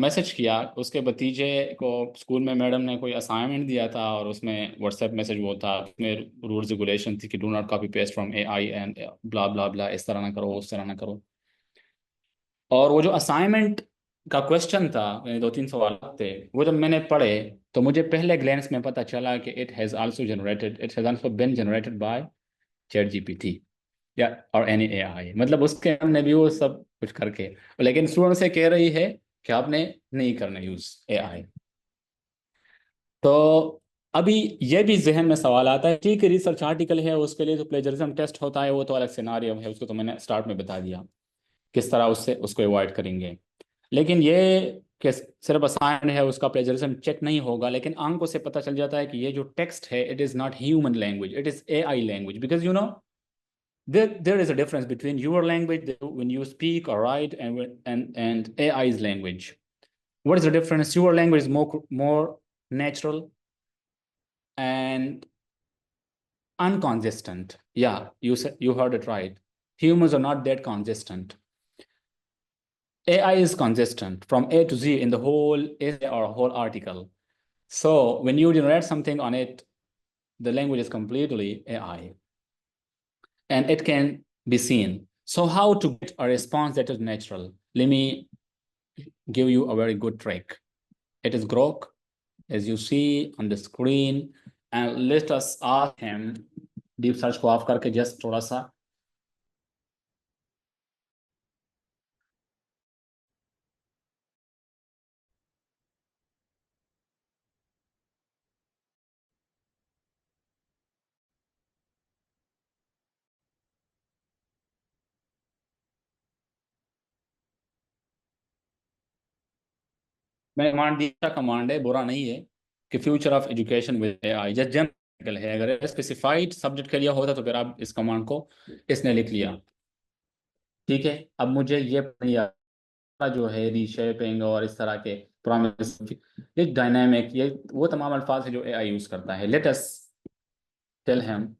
Speaker 2: मैसेज किया। उसके भतीजे को स्कूल में मैडम ने कोई असाइनमेंट दिया था, और उसमें व्हाट्सएप मैसेज वो था, उसमें रूल्स रेगुलेशन थी कि do not copy paste from AI and blah blah blah, इस तरह ना करो, उस तरह ना करो। और वो जो असाइनमेंट का क्वेश्चन था, 2-3 सवाल थे, वो जब मैंने पढ़े तो मुझे पहले ग्लैंस में पता चला कि it has also been generated by ChatGPT या और एनी AI। मतलब उसके हमने भी वो सब कुछ करके, लेकिन स्टूडेंट से कह रही है कि आपने नहीं करना यूज AI। तो अभी ये भी जहन में सवाल आता है, ठीक है रिसर्च आर्टिकल है, उसके लिए तो प्लेजरिज्म टेस्ट होता है, वो तो अलग सिनारियो है, उसको तो मैंने स्टार्ट में बता दिया किस तरह उससे उसको अवॉइड करेंगे। लेकिन ये कि सिर्फ असाइन है, उसका प्लेजरिज्म चेक नहीं होगा, लेकिन आंखों से पता चल जाता है कि ये जो टेक्स्ट है, it is not human language, it is AI language. Because there is a difference between your language when you speak or write, and AI's language. What is the difference? Your language is more natural and unconsistent. Yeah, you heard it right. Humans are not that consistent. AI is consistent from A to Z in the whole essay or whole article. So when you generate something on it, the language is completely AI, and it can be seen. So how to get a response that is natural? Let me give you a very good trick. It is Grok, as you see on the screen, and let us ask him, deep search को of करके just थोड़ा सा, मैं command दिया, command है, बुरा नहीं है, कि future of education with AI, just general है। अगर स्पेसिफाइड सब्जेक्ट के लिए होता तो फिर आप इस कमांड को इसने लिख लिया। ठीक है, अब मुझे ये नहीं आता जो है रीशेपिंग और इस तरह के प्रॉमिस, ये डायनामिक, ये वो तमाम अल्फाज है जो AI यूज करता है। लेट अस टेल हिम,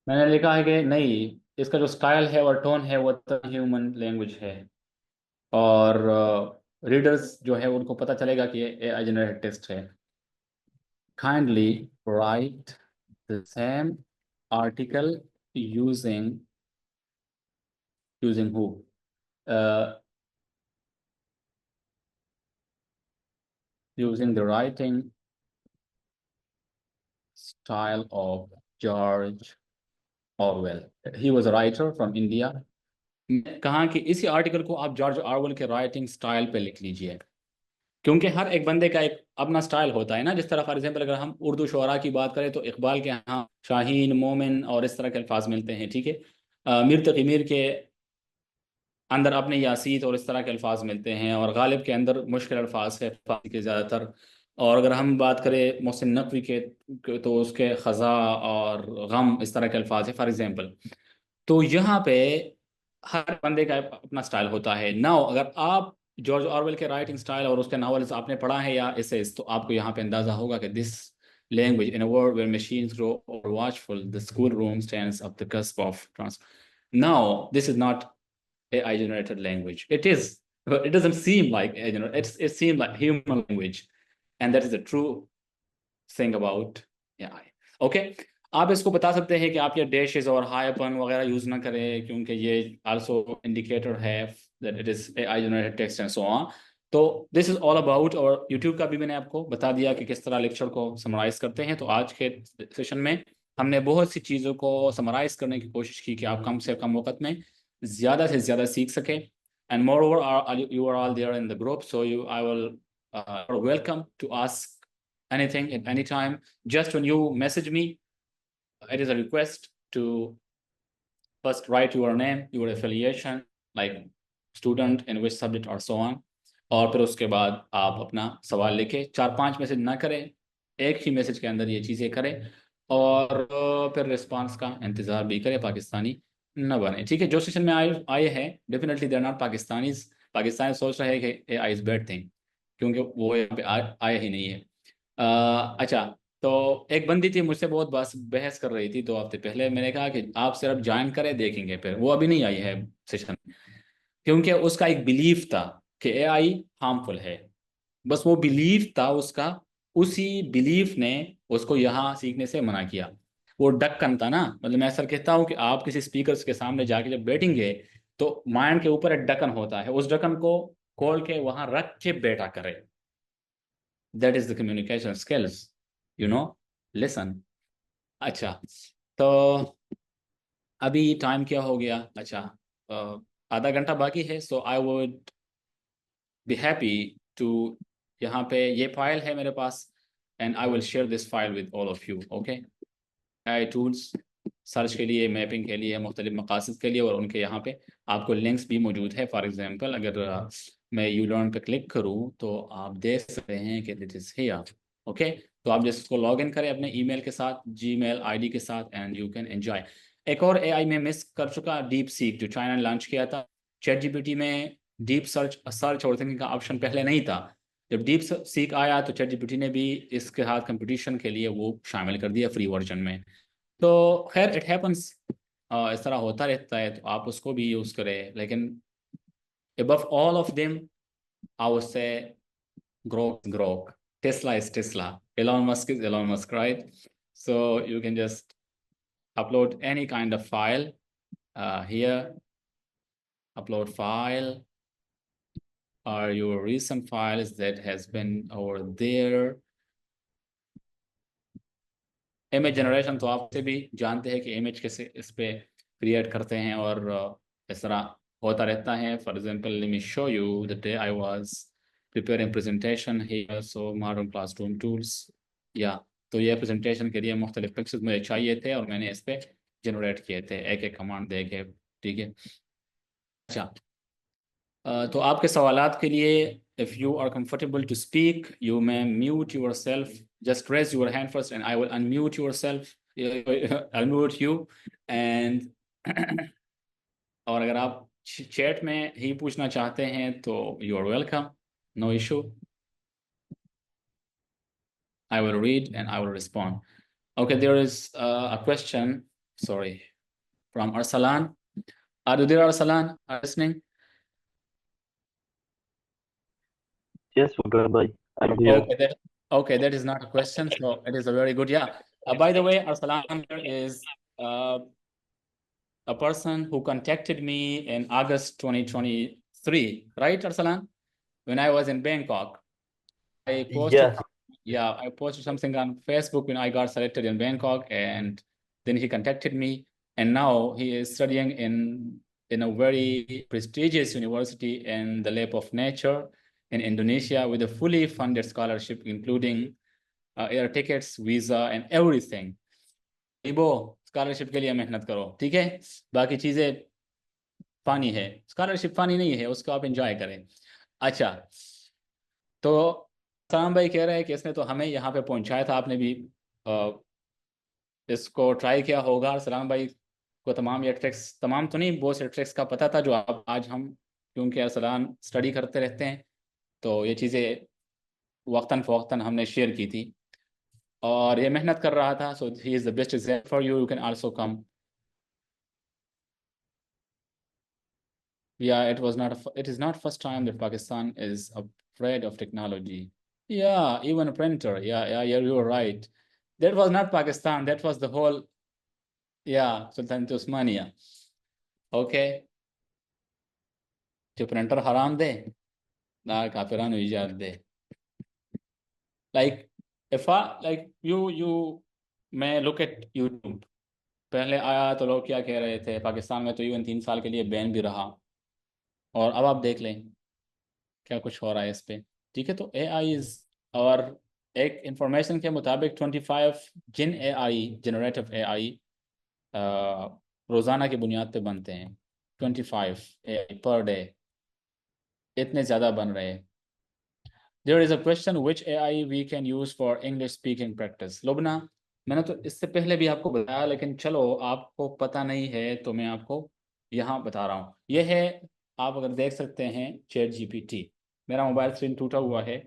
Speaker 2: मैंने लिखा है कि नहीं, इसका जो स्टाइल है और टोन है वो तो ह्यूमन लैंग्वेज है, और रीडर्स जो है उनको पता चलेगा कि ये AI जनरेटेड टेक्स्ट है। Kindly right the same article using who, using the writing style of George Orwell. He was a writer from India. कहा कि इसी आर्टिकल को आप जॉर्ज ऑरवेल के राइटिंग स्टाइल पे लिख लीजिए, क्योंकि हर एक बंदे का एक अपना स्टाइल होता है ना। जिस तरह फॉर एग्जांपल अगर हम उर्दू शुअरा की बात करें तो इकबाल के यहाँ शाहीन, मोमिन और इस तरह के अल्फाज मिलते हैं, ठीक है। मीर तकी मीर के अंदर अपने यासीत और इस तरह के अल्फाज मिलते हैं, और गालिब के अंदर मुश्किल अल्फाज है फारसी के ज़्यादातर। और अगर हम बात करें मोहसिन नकवी के तो उसके ख़ज़ा और गम इस तरह के अल्फाज है फॉर एग्जांपल। तो यहाँ पे हर बंदे का अपना स्टाइल होता है। नाउ अगर आप जॉर्ज ऑरवेल के राइटिंग स्टाइल और उसके नॉवेल्स आपने पढ़ा है या एसेस, तो आपको यहाँ पे अंदाजा होगा कि this language in a world where machines grow और watchful the schoolroom stands off the cusp of trans. Now this is not AI generated language. It is, but it doesn't seem like AI generated. It seems like human language, and that is the true thing about AI. Okay, आप इसको बता सकते हैं कि आप ये dashes और hyphen वगैरह यूज ना करें, क्योंकि ये आल्सो इंडिकेटर है that it is AI generated text and so on. तो दिस इज ऑल अबाउट, और यूट्यूब का भी मैंने आपको बता दिया कि किस तरह लेक्चर को समराइज करते हैं। तो आज के सेशन में हमने बहुत सी चीज़ों को समराइज करने की कोशिश की कि आप कम से कम वक्त में ज़्यादा से ज़्यादा सीख सकें। And more over you are all there in the group, so you I will welcome to ask anything at any time. Just when you message me, it is a request to first write your name, your affiliation, like student in which subject or so on, और फिर उसके बाद आप अपना सवाल लिखे। 4-5 message ना करें, एक ही मैसेज के अंदर ये चीज़ें करें, और फिर रिस्पांस का इंतज़ार भी करें, पाकिस्तानी न बने, ठीक है। जो सेशन में आए हैं definitely they are not Pakistanis. Pakistani सोच रहे हैं कि AI इज़ बैड थिंग, क्योंकि वो यहाँ पे आए ही नहीं है। अच्छा, तो एक बंदी थी मुझसे बहुत बहस कर रही थी 2 हफ्ते पहले। मैंने कहा कि आप सिर्फ ज्वाइन करें, देखेंगे। फिर वो अभी नहीं आई है सेशन, क्योंकि उसका एक बिलीफ था कि AI हार्मफुल है। बस वो बिलीफ था उसका, उसी बिलीफ ने उसको यहाँ सीखने से मना किया। वो ढक्कन था ना, मतलब मैं सर कहता हूँ कि आप किसी स्पीकर के सामने जाके जब बैठेंगे तो माइंड के ऊपर एक ढक्कन होता है, उस ढक्कन को खोल के वहां रख के बैठा करे। That is the communication skills, you know, listen. अच्छा, तो अभी टाइम क्या हो गया? अच्छा, आधा घंटा बाकी है। So I would be happy to, यहाँ पे ये फाइल है मेरे पास, and I will share this file with all of you. Okay, AI tools search के लिए, मैपिंग के लिए, मुख्तलिफ मकासद के लिए, और उनके यहाँ पे आपको लिंक्स भी मौजूद है। फॉर एग्जांपल अगर मैं यू लर्न पे क्लिक करूँ तो आप देख सकते हैं कि दिस इज हियर। ओके, तो आप जैसे इसको लॉग इन करें अपने ईमेल के साथ, जीमेल आईडी के साथ, एंड यू कैन एंजॉय। एक और AI में मिस कर चुका, डीप सीक, जो चाइना ने लॉन्च किया था। ChatGPT में डीप सर्च और थिंकिंग का ऑप्शन पहले नहीं था। जब डीप सीक आया तो ChatGPT ने भी इसके साथ कंपटीशन के लिए वो शामिल कर दिया फ्री वर्जन में। तो खैर इट हैपन्स, इस तरह होता रहता है, तो आप उसको भी यूज़ करें। लेकिन above all of them, I would say Grok. Tesla is Tesla. Elon Musk is Elon Musk, right? So you can just upload any kind of file here, upload file, or your recent files that has been over there. Image generation तो आपसे भी जानते हैं कि image कैसे इस पे create करते हैं, और इस तरह होता रहता है। For example let me show you the day I was preparing presentation here, so modern classroom tools, या तो ये प्रेजेंटेशन के लिए मुख्तलिफ पिक्चर्स मुझे चाहिए थे और मैंने इस पे जनरेट किए थे एक एक कमांड दे के, ठीक है। अच्छा, तो आपके सवालात के लिए, if you are comfortable to speak, you may mute yourself. Just raise your hand first and I will unmute yourself. Unmute you. And और अगर आप चैट में ही पूछना चाहते हैं तो you are welcome. No issue. I will read and I will respond. Okay, there is a question sorry, from Arsalan. Are you there, Arsalan? Are you listening?
Speaker 4: Yes, Waqar bhai, I'm here.
Speaker 2: Okay, that is not a question, so it is a very good, yeah. By the way, Arsalan is a person who contacted me in August 2023, right, Arsalan? When I was in Bangkok. I posted,
Speaker 4: Yes.
Speaker 2: I posted something on Facebook when I got selected in Bangkok, and then he contacted me, and now he is studying in a very prestigious university in the lap of nature in Indonesia with a fully funded scholarship, including air tickets, visa, and everything. इबो scholarship के लिए मेहनत करो, ठीक है? बाकी चीजें funny है, स्कॉलरशिप फनी नहीं है, उसको आप एंजॉय करें। अच्छा, तो सलाम भाई कह रहे हैं कि इसने तो हमें यहाँ पे पहुंचाया था, आपने भी इसको ट्राई किया होगा। सलाम भाई को तमाम ये ट्रिक्स, तमाम तो नहीं, बहुत से ट्रिक्स का पता था जो आज हम, क्योंकि अरसलान स्टडी करते रहते हैं, तो ये चीज़ें वक्तन फ़वक्तन हमने शेयर की थी और ये मेहनत कर रहा था। So he is the best example for you, you can also come. Yeah, it is not first time that Pakistan is afraid of technology. Yeah, even a printer. Yeah, you were right. That was not Pakistan, that was the whole, Sultanate Osmania. Okay. जो printer हराम दे ना काफिरान इजाद दे। Like if you मैं look at YouTube, पहले आया तो लोग क्या कह रहे थे, पाकिस्तान में तो इवन 3 साल के लिए बैन भी रहा, और अब आप देख लें क्या कुछ हो रहा है इस पे, ठीक है? तो AI इज, और एक इंफॉर्मेशन के मुताबिक 25 जिन AI जनरेटिव AI रोज़ाना की बुनियाद पे बनते हैं। 25 AI पर डे, इतने ज़्यादा बन रहे हैं। There is a question which AI we can use for English speaking practice. Lubna, मैंने तो इससे पहले भी आपको बताया, लेकिन चलो आपको पता नहीं है तो मैं आपको यहाँ बता रहा हूँ। यह है, आप अगर देख सकते हैं, ChatGPT। मेरा मोबाइल स्क्रीन टूटा हुआ है,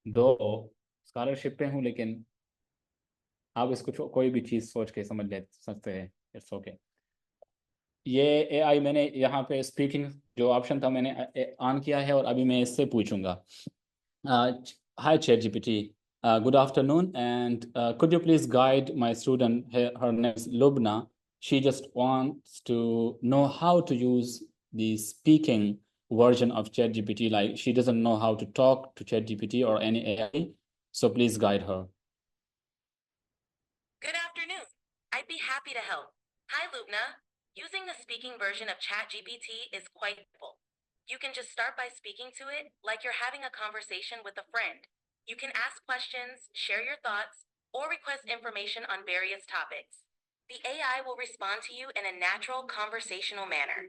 Speaker 2: 2 स्कॉलरशिप पे हूँ, लेकिन आप इसको कोई भी चीज़ सोच के समझ ले सकते हैं, इट्स ओके। ये AI मैंने यहाँ पे स्पीकिंग जो ऑप्शन था मैंने ऑन किया है और अभी मैं इससे पूछूंगा। Hi ChatGPT, good afternoon, and could you please guide my student, her name is Lubna, she just wants to know how to use the speaking version of ChatGPT, like she doesn't know how to talk to ChatGPT or any AI, so please guide her.
Speaker 3: Good afternoon. I'd be happy to help. Hi, Lubna. Using the speaking version of ChatGPT is quite simple. You can just start by speaking to it like you're having a conversation with a friend. You can ask questions, share your thoughts, or request information on various topics. The AI will respond to you in a natural conversational manner.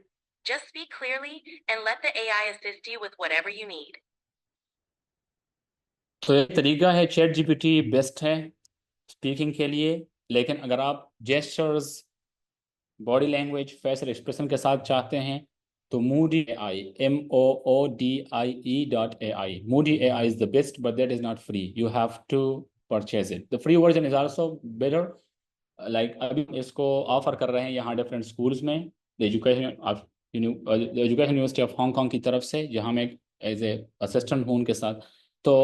Speaker 3: Just speak clearly and let the AI assist you with whatever you need.
Speaker 2: तो एक तरीका है, ChatGPT best है speaking के लिए, लेकिन अगर आप gestures, body language, facial expression के साथ चाहते हैं तो Moodie AI, MOODIE.ai, Moodie AI is the best, but that is not free. You have to purchase it. The free version is also better. Like अभी इसको ऑफर कर रहे हैं यहाँ डिफरेंट स्कूल्स में, एजुकेशन यूनिवर्सिटी ऑफ हांगकांग की तरफ से, जहाँ मैं एज ए असिस्टेंट हूँ उनके साथ, तो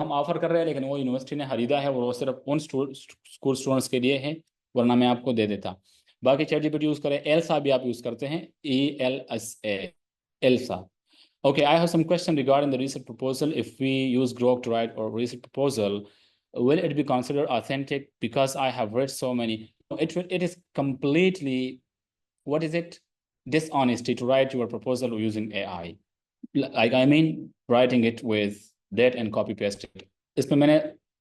Speaker 2: हम ऑफर कर रहे हैं, लेकिन वो यूनिवर्सिटी ने खरीदा है और वो सिर्फ उन स्कूल स्टूडेंट्स के लिए है, वरना मैं आपको दे देता। बाकी ChatGPT यूज करें, एल्सा भी आप यूज करते हैं, ELSA, Elsa. Okay, I have some question regarding the research proposal. If we use Grok to write our research proposal, will it be considered authentic? Because I have read so many. It is completely, what is it? Dishonesty to write your proposal using AI. Like, I mean, writing it with that and copy paste it. इसमें मैंने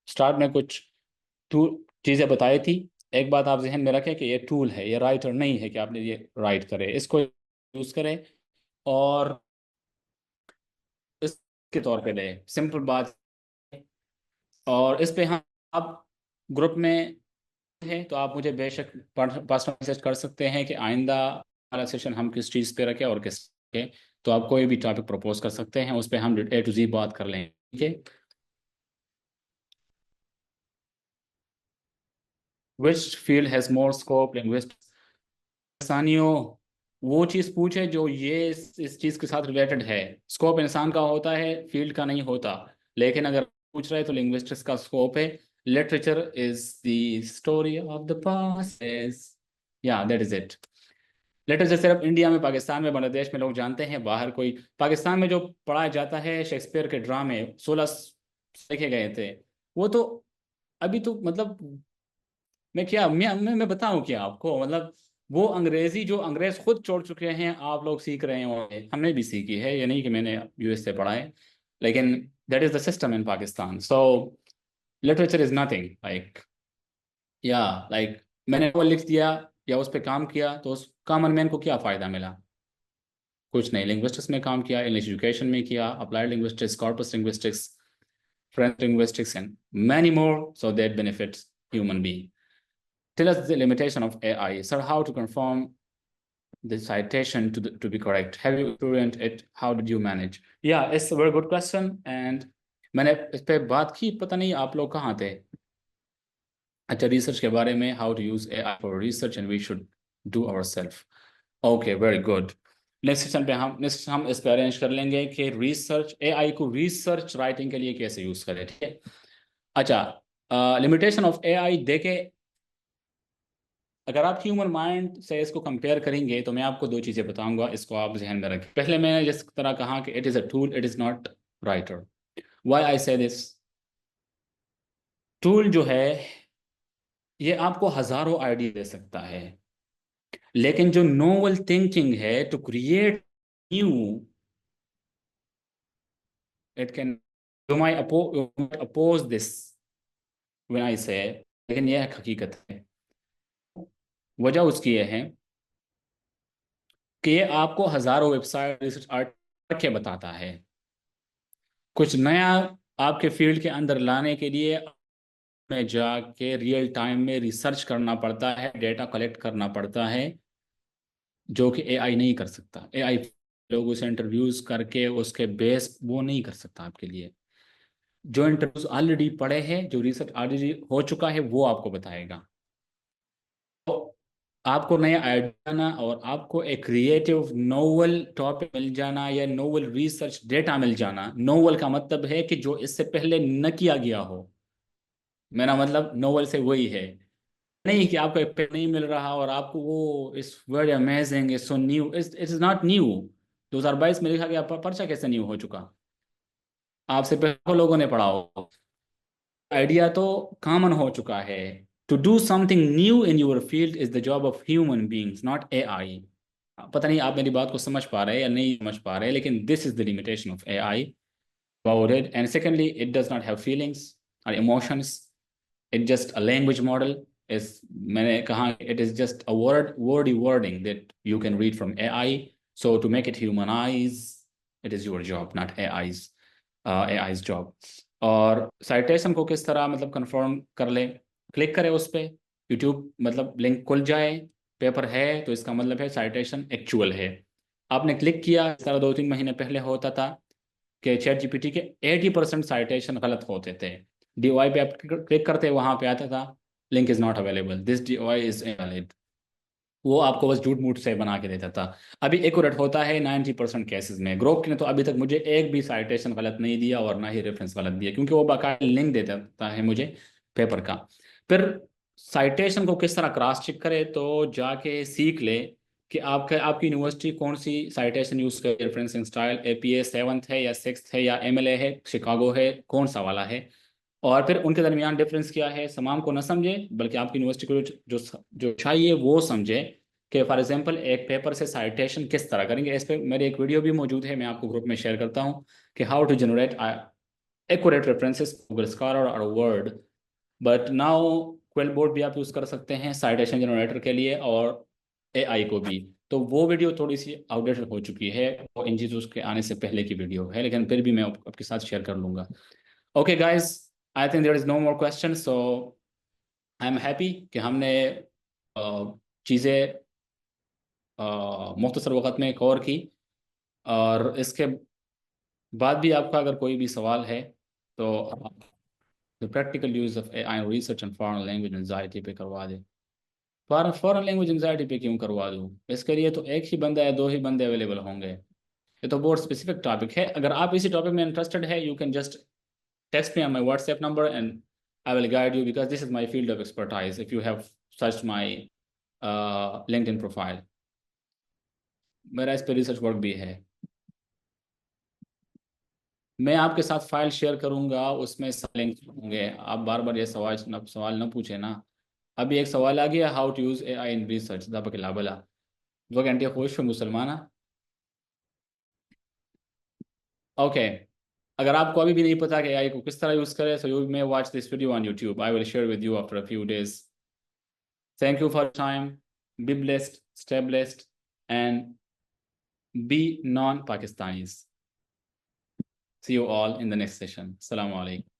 Speaker 2: start में कुछ चीज़ें बताई थी। एक बात आप जहन में रखें कि ये टूल है, ये राइटर नहीं है कि आपने ये राइट करे, इसको यूज करें और इसके तौर पे ले, सिंपल बात। और इस पे हम आप ग्रुप में हैं तो आप मुझे बेशक पर्सनल मैसेज कर सकते हैं कि आइंदा हमारा सेशन हम किस चीज़ पे रखें और किस के, तो आप कोई भी टॉपिक प्रपोज कर सकते हैं, उस पर हम A to Z बात कर लें, ठीक है? Which field has more scope linguist इंसानियों वो चीज़ पूछे जो ये इस चीज़ के साथ रिलेटेड है। स्कोप इंसान का होता है, फील्ड का नहीं होता। लेकिन अगर पूछ रहे तो लिंग्विस्टिक्स का स्कोप है। Literature is the story of the past is, या दैट इज इट। लिटरेचर सिर्फ इंडिया में, पाकिस्तान में, बांग्लादेश में लोग जानते हैं, बाहर कोई। पाकिस्तान में जो पढ़ाया जाता है शेक्सपियर के ड्रामे 16 लिखे गए थे, वो तो अभी तो मतलब मैं बताऊं क्या आपको, मतलब वो अंग्रेजी जो अंग्रेज खुद छोड़ चुके हैं आप लोग सीख रहे होंगे, हमने भी सीखी है, ये नहीं कि मैंने यूएस से पढ़ा है, लेकिन that is the system in Pakistan. So literature is nothing like, या लाइक मैंने वो लिख दिया या उस पर काम किया तो उस कॉमन मैन को क्या फ़ायदा मिला? कुछ नहीं। लिंग्विस्टिक्स में काम किया, इंग्लिश एजुकेशन में किया, applied linguistics, corpus linguistics, French linguistics and many more, so that benefits human being. Tell us the limitation of AI. Sir, how to confirm the citation to be correct? Have you experienced it? How did you manage? Yeah, it's a very good question. And मैंने इस पे बात की, पता नहीं आप लोग कहाँ थे। अच्छा, रिसर्च के बारे में, how to use AI for research and we should do ourselves. Okay, very good. Next session पे हम इस पे अरेंज कर लेंगे कि रिसर्च, AI को रिसर्च राइटिंग के लिए कैसे यूज करें, ठीक है। अच्छा, लिमिटेशन ऑफ AI देखे, अगर आप ह्यूमन माइंड से इसको कंपेयर करेंगे तो मैं आपको दो चीज़ें बताऊंगा, इसको आप जहन में रखें। पहले मैंने जिस तरह कहा कि it is a tool, it is not writer. Why I से दिस? टूल जो है ये आपको हजारों आइडिया दे सकता है, लेकिन जो नोवल थिंकिंग है to create new, it can, you might oppose this when I say, लेकिन यह हकीकत है। वजह उसकी यह है कि ये आपको हजारों वेबसाइट रिसर्च आर्टिकल के बताता है। कुछ नया आपके फील्ड के अंदर लाने के लिए में जाके रियल टाइम में रिसर्च करना पड़ता है, डेटा कलेक्ट करना पड़ता है, जो कि एआई नहीं कर सकता। एआई लोगों से इंटरव्यूज करके उसके बेस वो नहीं कर सकता आपके लिए। जो इंटरव्यूज ऑलरेडी पड़े हैं, जो रिसर्च ऑलरेडी हो चुका है, वो आपको बताएगा। तो आपको नया आइडिया ना, और आपको एक क्रिएटिव नोवल टॉपिक मिल जाना या नोवल रिसर्च डेटा मिल जाना। नोवल का मतलब है कि जो इससे पहले न किया गया हो। मेरा मतलब नोवल से वही है, नहीं कि आपको एक पेन नहीं मिल रहा और आपको वो इस very amazing, is so new, it is not new. 2022 में लिखा गया पर्चा कैसे न्यू हो चुका? आपसे पहले लोगों ने पढ़ा हो। आइडिया तो कॉमन हो चुका है। To do something new in your field is the job of human beings, not AI. पता नहीं आप मेरी बात को समझ पा रहे हैं या नहीं समझ पा रहे हैं, लेकिन this is the limitation of AI about it. And secondly, it does not have feelings or emotions. It's just a language model. Is मैंने कहा it is just a wordy wording that you can read from AI. So to make it humanize, it is your job, not AI's job. और citation को किस तरह मतलब confirm कर ले? Click करें उस पर, YouTube मतलब लिंक खुल जाए, पेपर है तो इसका मतलब है citation actual है। आपने क्लिक किया, इस तरह 2-3 महीने पहले होता था कि चैट जीपीटी के 80% साइटेशन गलत होते थे। डीओआई पे आप क्लिक करते वहां पे आता था link is not available, this DOI is invalid. वो आपको बस झूठ मूठ से बना के देता था। अभी एक्यूरेट होता है 90% केसेस में। ग्रोक ने तो अभी तक मुझे एक भी साइटेशन गलत नहीं दिया और ना ही रेफरेंस गलत दिया, क्योंकि वो बाकायदा लिंक दे देता है मुझे पेपर का। फिर साइटेशन को किस तरह क्रॉस चेक करे, तो जाके सीख ले कि आपकी यूनिवर्सिटी कौन सी साइटेशन यूज करे, रेफरेंसिंग स्टाइल एपीए 7th है या 6th है या एमएलए है, शिकागो है, कौन सा वाला है। और फिर उनके दरमियान डिफरेंस क्या है, समाम को न समझे बल्कि आपकी यूनिवर्सिटी को जो चाहिए वो समझे। कि फॉर एग्जांपल एक पेपर से साइटेशन किस तरह करेंगे, इस पर मेरी एक वीडियो भी मौजूद है, मैं आपको ग्रुप में शेयर करता हूँ कि how to generate accurate references Google Scholar और word. But now QuillBot भी आप यूज़ कर सकते हैं साइटेशन जनरेटर के लिए, और एआई को भी। तो वो वीडियो थोड़ी सी आउटडेटेड हो चुकी है, वो इन चीज़ों के आने से पहले की वीडियो है, लेकिन फिर भी मैं आपके साथ शेयर कर लूँगा। Okay guys, I think there is no more question, so I am happy कि हमने चीज़ें मुख्तसर वक्त में कवर की। और इसके बाद भी आपका अगर कोई भी सवाल है तो the practical use of AI in research and foreign language anxiety पे करवा दे। फॉरेन लैंग्वेज एंजाइटी पे क्यों करवा दूँ? इसके लिए तो एक ही बंदा या दो ही बंदे अवेलेबल होंगे। ये तो बहुत स्पेसिफिक टॉपिक है। अगर आप इसी टॉपिक में इंटरेस्टेड है, you can just text me on my WhatsApp number and I will guide you, because this is my field of expertise if you have searched my LinkedIn profile. मेरा इस पे research work भी है। मैं आपके साथ file share करूंगा, उसमें लिंक होंगे। आप बार बार ये सवाल न पूछे ना। अभी एक सवाल आ गया, how to use AI in research दापा के लाबला वो घंटे खुश मुसलमाना। ओके, अगर आपको अभी भी नहीं पता कि AI को किस तरह यूज करें, so you may watch this video on YouTube. I will share with you after a few days. Thank you for your time. Be blessed, stay blessed, and be non-Pakistanis. See you all in the next session. Assalamu alaikum.